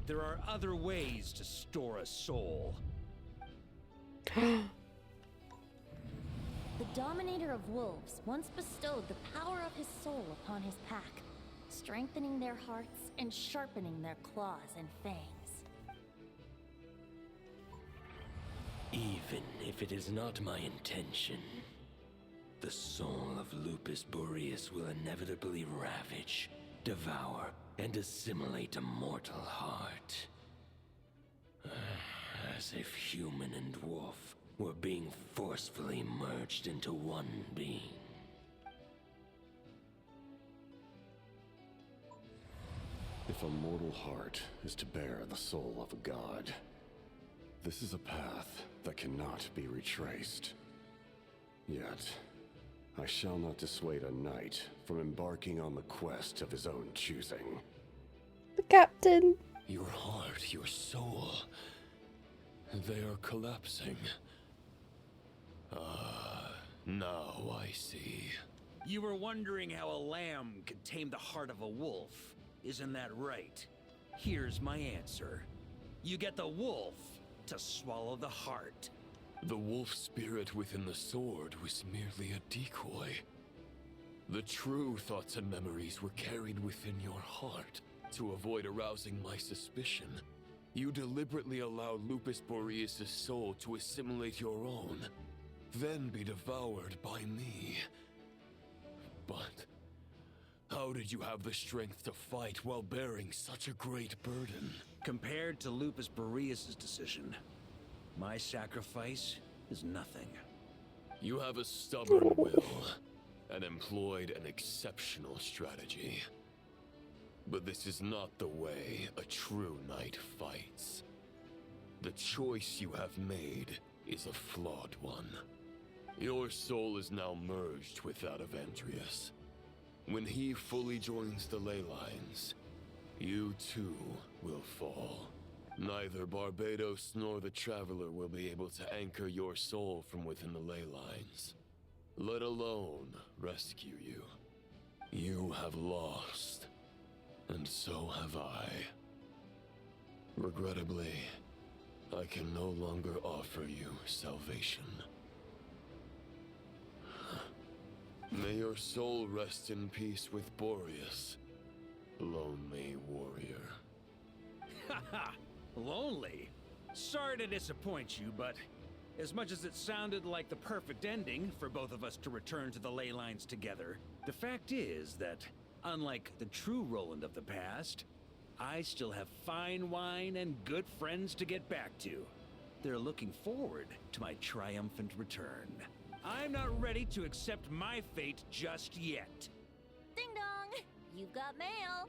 There are other ways to store a soul.
The Dominator of Wolves once bestowed the power of his soul upon his pack, strengthening their hearts and sharpening their claws and fangs.
Even if it is not my intention, the soul of Lupus Boreas will inevitably ravage, devour, and assimilate a mortal heart. As if human and wolf were being forcefully merged into one being.
If a mortal heart is to bear the soul of a god, this is a path that cannot be retraced. Yet, I shall not dissuade a knight from embarking on the quest of his own choosing.
The captain!
Your heart, your soul, they are collapsing. Now I see.
You were wondering how a lamb could tame the heart of a wolf. Isn't that right? Here's my answer. You get the wolf to swallow the heart.
The wolf spirit within the sword was merely a decoy. The true thoughts and memories were carried within your heart. To avoid arousing my suspicion, you deliberately allowed Lupus Boreas' soul to assimilate your own, then be devoured by me. But how did you have the strength to fight while bearing such a great burden?
Compared to Lupus Boreas' decision, my sacrifice is nothing.
You have a stubborn will and employed an exceptional strategy. But this is not the way a true knight fights. The choice you have made is a flawed one. Your soul is now merged with that of Andreas. When he fully joins the ley lines, you too will fall. Neither Barbados nor the Traveler will be able to anchor your soul from within the ley lines, let alone rescue you. You have lost, and so have I. Regrettably, I can no longer offer you salvation. May your soul rest in peace with Boreas, lonely warrior.
Haha, lonely? Sorry to disappoint you, but as much as it sounded like the perfect ending for both of us to return to the ley lines together, the fact is that, unlike the true Roland of the past, I still have fine wine and good friends to get back to. They're looking forward to my triumphant return. I'm not ready to accept my fate just yet.
Ding dong! You've got mail!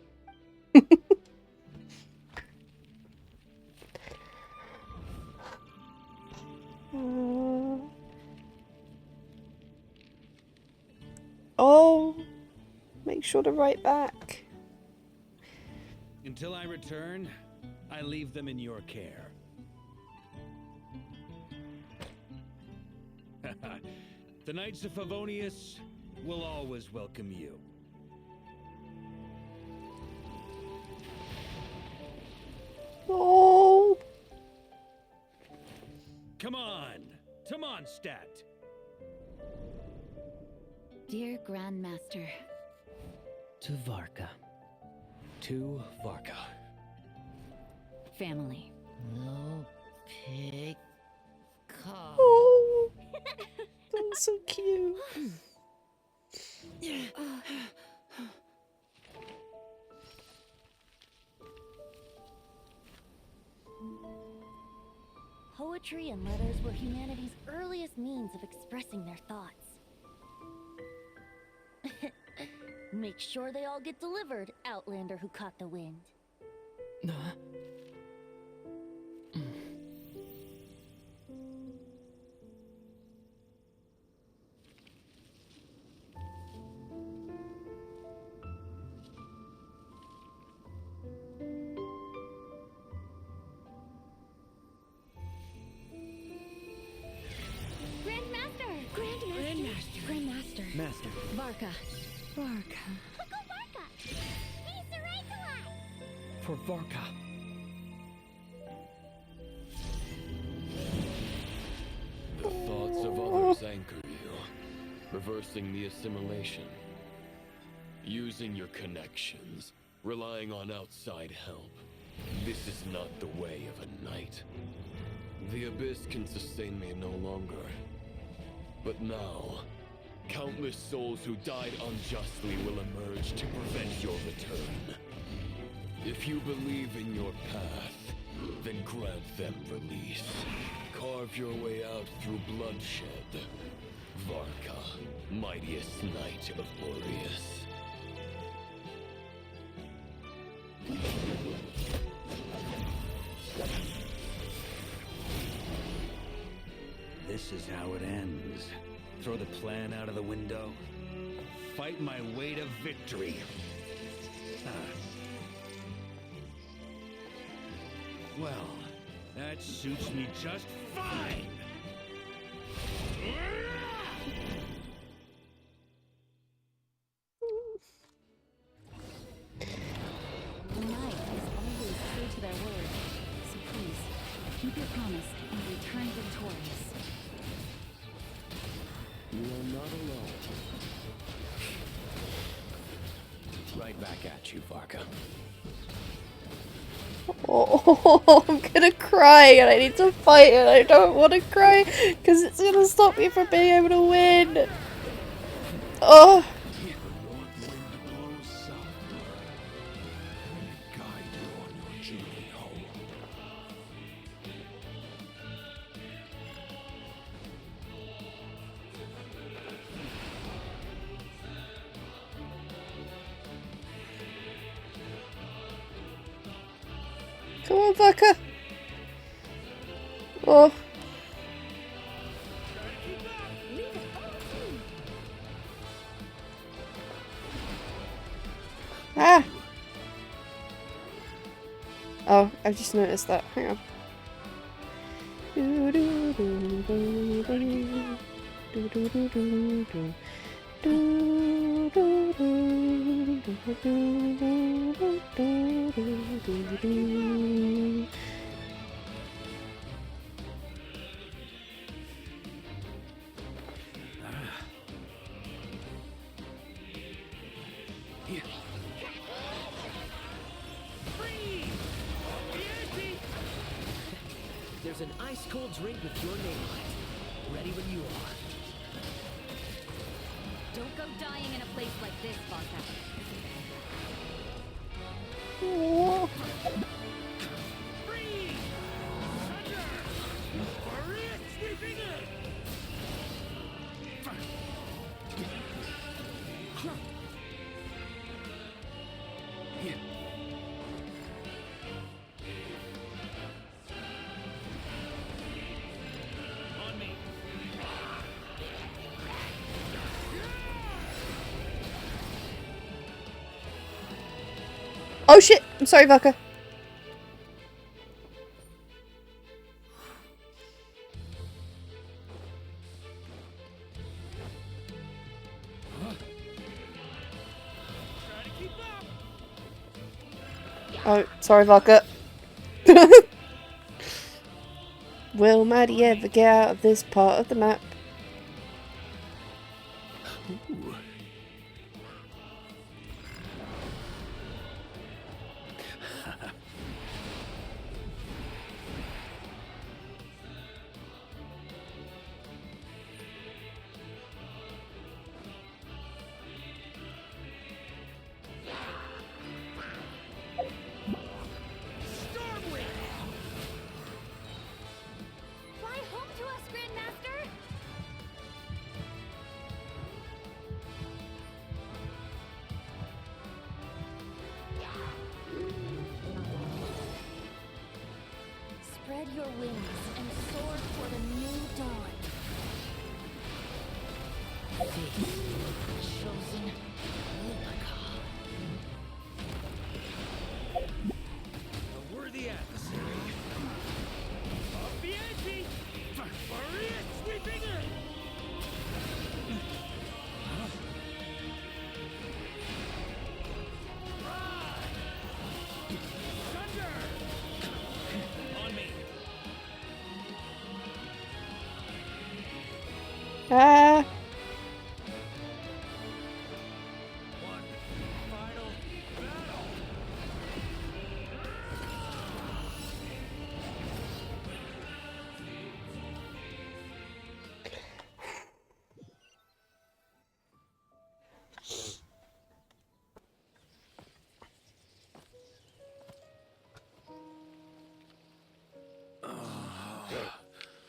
Oh, make sure to write back.
Until I return, I leave them in your care. The Knights of Favonius will always welcome you.
Oh.
Come on, to Mondstadt.
Dear Grandmaster.
To Varka. To Varka.
Family.
No pig. Cow.
Oh, that's so cute.
Poetry and letters were humanity's earliest means of expressing their thoughts. Make sure they all get delivered, Outlander who caught the wind.
Grandmaster.
Master.
Varka.
Uncle Varka! He's the right to us!
For Varka.
The thoughts of others anchor you, reversing the assimilation. Using your connections, relying on outside help. This is not the way of a knight. The Abyss can sustain me no longer. But now, countless souls who died unjustly will emerge to prevent your return. If you believe in your path, then grant them release. Carve your way out through bloodshed. Varka, mightiest knight of Boreas.
This is how it ends. Throw the plan out of the window. Fight my way to victory. Well, that suits me just fine!
The knight is always true to their word. So please, keep your promise and return victorious.
You are not alone. Right back at you, Varka.
Oh, I'm gonna cry and I need to fight and I don't want to cry because it's gonna stop me from being able to win. Oh. Come on, Varka. Oh. Ah! Oh, I've just noticed that. Hang on.
There's an ice-cold drink with your name on it. Ready when you are.
Don't go dying in a place like this, Varka.
Oh shit! I'm sorry, Varka. Oh, sorry, Varka. Will Maddie ever get out of this part of the map?
Ooh.
Fly home to us, Grandmaster!
Spread your wings and soar toward a new dawn. Face the chosen Varka.
A worthy adversary. Off the edge! Maria sweeping in! Thunder! On me.
Ah!
One final battle.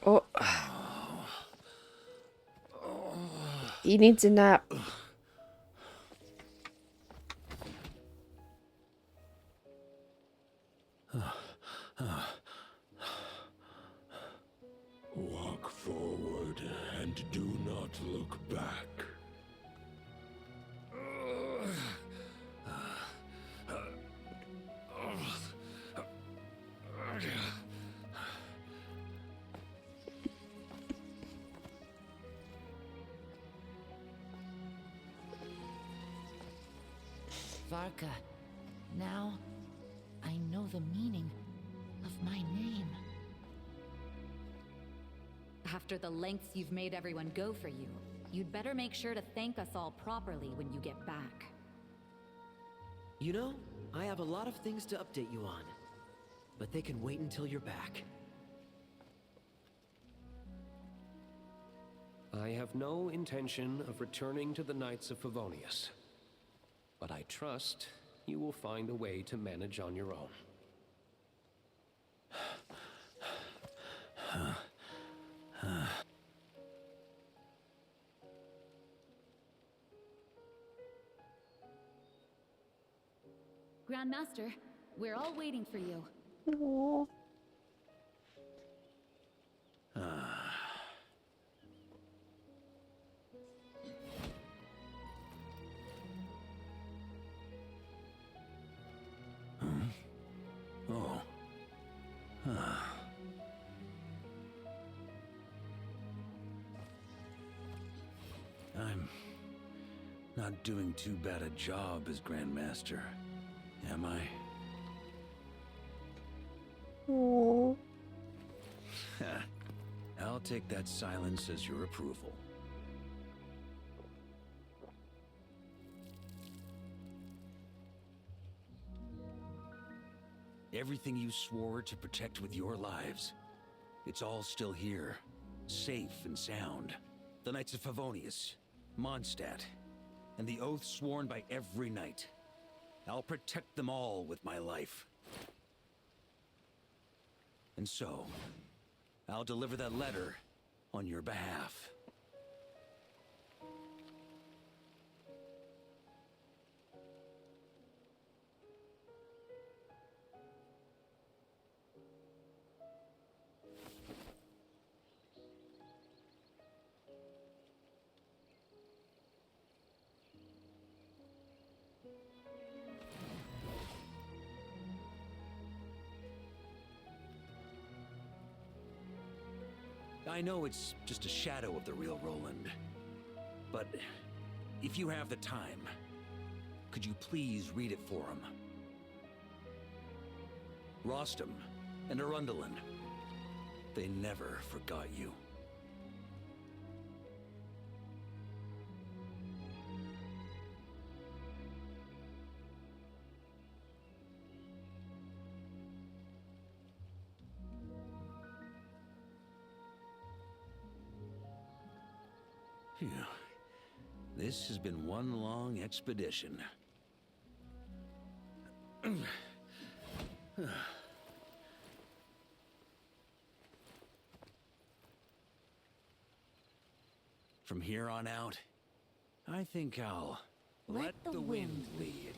Oh. He needs a nap.
Walk forward and do not look back.
Varka, now I know the meaning of my name. After the lengths you've made everyone go for you, you'd better make sure to thank us all properly when you get back.
You know, I have a lot of things to update you on. But they can wait until you're back.
I have no intention of returning to the Knights of Favonius. But I trust you will find a way to manage on your own.
Grandmaster, we're all waiting for you.
Aww.
Oh. I'm not doing too bad a job as Grandmaster, am I?
Aww.
I'll take that silence as your approval. Everything you swore to protect with your lives, it's all still here, safe and sound. The Knights of Favonius, Mondstadt, and the oath sworn by every knight. I'll protect them all with my life. And so, I'll deliver that letter on your behalf. I know it's just a shadow of the real Roland, but if you have the time, could you please read it for him? Rostam and Arundelen, they never forgot you. Phew. This has been one long expedition. From here on out, I think I'll let the wind lead.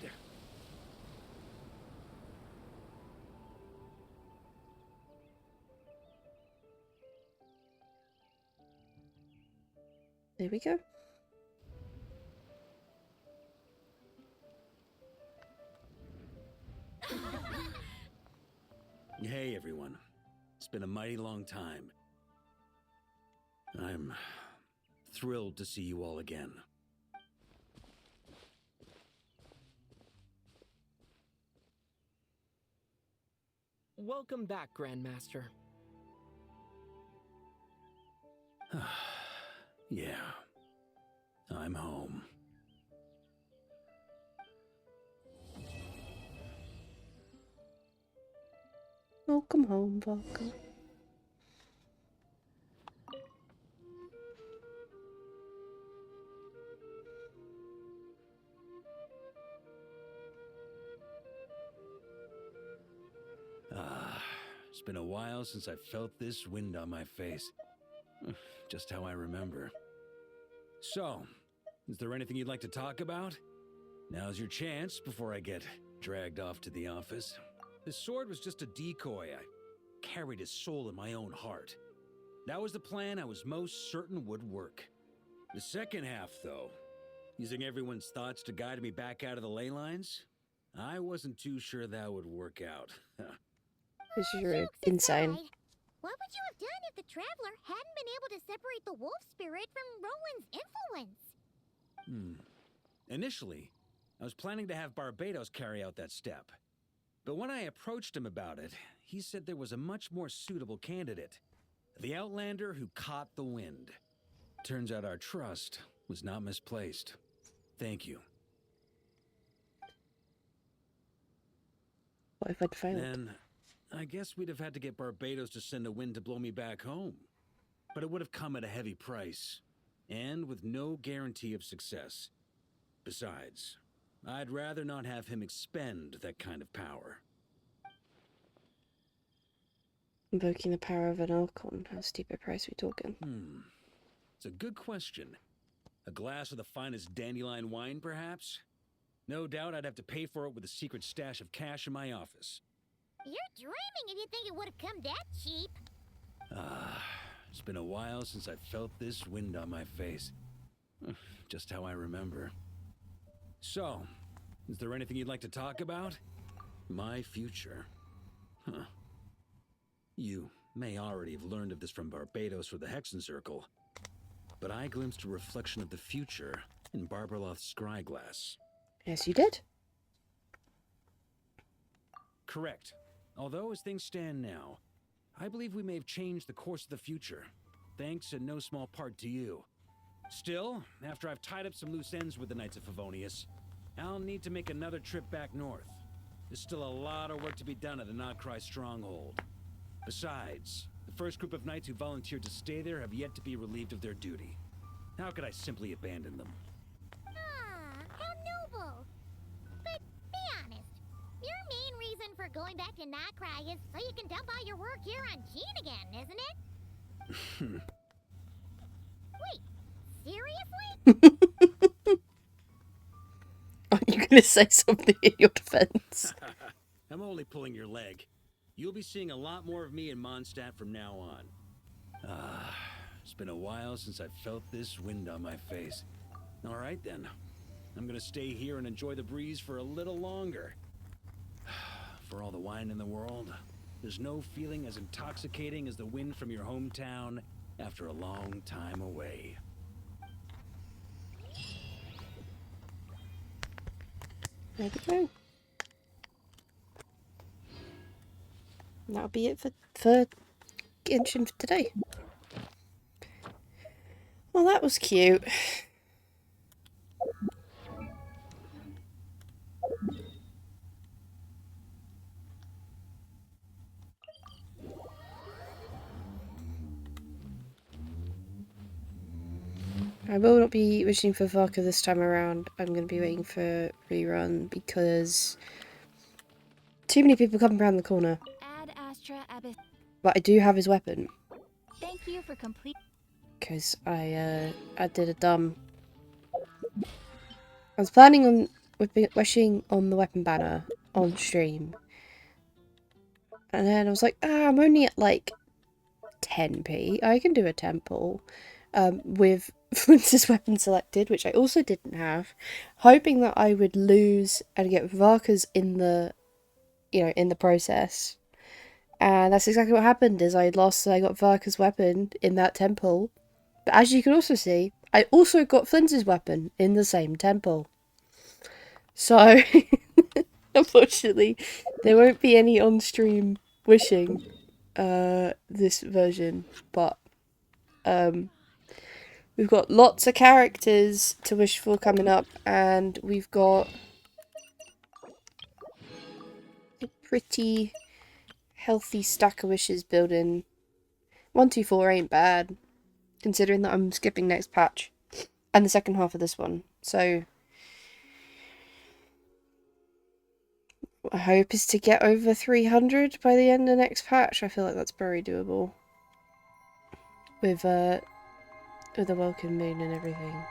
There we go.
Hey everyone, it's been a mighty long time. I'm thrilled to see you all again.
Welcome back, Grandmaster.
Yeah, I'm home.
Welcome home, Varka.
It's been a while since I felt this wind on my face. Just how I remember. So, is there anything you'd like to talk about? Now's your chance before I get dragged off to the office. This sword was just a decoy. I carried his soul in my own heart. That was the plan I was most certain would work. The second half, though, using everyone's thoughts to guide me back out of the ley lines, I wasn't too sure that would work out.
Because you're insane.
What would you have done if the Traveler hadn't been able to separate the wolf spirit from Roland's influence?
Initially, I was planning to have Barbados carry out that step. But when I approached him about it, he said there was a much more suitable candidate. The Outlander who caught the wind. Turns out our trust was not misplaced. Thank you.
What if I'd failed?
Then, I guess we'd have had to get Barbados to send a wind to blow me back home. But it would have come at a heavy price, and with no guarantee of success. Besides, I'd rather not have him expend that kind of power.
Invoking the power of an Archon. How steep a price are we talking?
It's a good question. A glass of the finest dandelion wine, perhaps? No doubt I'd have to pay for it with a secret stash of cash in my office.
You're dreaming if you think it would have come that cheap.
It's been a while since I felt this wind on my face. Just how I remember. So, is there anything you'd like to talk about? My future. Huh. You may already have learned of this from Barbados or the Hexen Circle, but I glimpsed a reflection of the future in Barbarloth's scryglass.
Yes, you did.
Correct. Although, as things stand now, I believe we may have changed the course of the future, thanks in no small part to you. Still, after I've tied up some loose ends with the Knights of Favonius, I'll need to make another trip back north. There's still a lot of work to be done at the Notcry stronghold. Besides, the first group of knights who volunteered to stay there have yet to be relieved of their duty. How could I simply abandon them?
How noble. But be honest, your main reason for going back to Notcry is so you can dump all your work here on Gene again, isn't it? Wait, seriously?
Are you going to say something in your defense?
I'm only pulling your leg. You'll be seeing a lot more of me in Mondstadt from now on. It's been a while since I felt this wind on my face. All right then. I'm gonna stay here and enjoy the breeze for a little longer. For all the wine in the world, there's no feeling as intoxicating as the wind from your hometown after a long time away.
There we go. And that'll be it for Genshin for today. Well, that was cute. I will not be wishing for Varka this time around. I'm going to be waiting for rerun because too many people come around the corner.
Ad Astra Abyss.
But I do have his weapon.
Thank you for complete.
Because I did a dumb. I was planning on wishing on the weapon banner on stream. And then I was like, I'm only at like 10p. I can do a temple with Flintz's weapon selected, which I also didn't have, hoping that I would lose and get Varka's in the, in the process. And that's exactly what happened, is I lost and I got Varka's weapon in that temple. But as you can also see, I also got Flintz's weapon in the same temple. So, unfortunately, there won't be any on-stream wishing this version, but we've got lots of characters to wish for coming up, and we've got a pretty healthy stack of wishes building. 124 ain't bad, considering that I'm skipping next patch and the second half of this one. So I hope is to get over 300 by the end of next patch. I feel like that's very doable with the welcome moon and everything.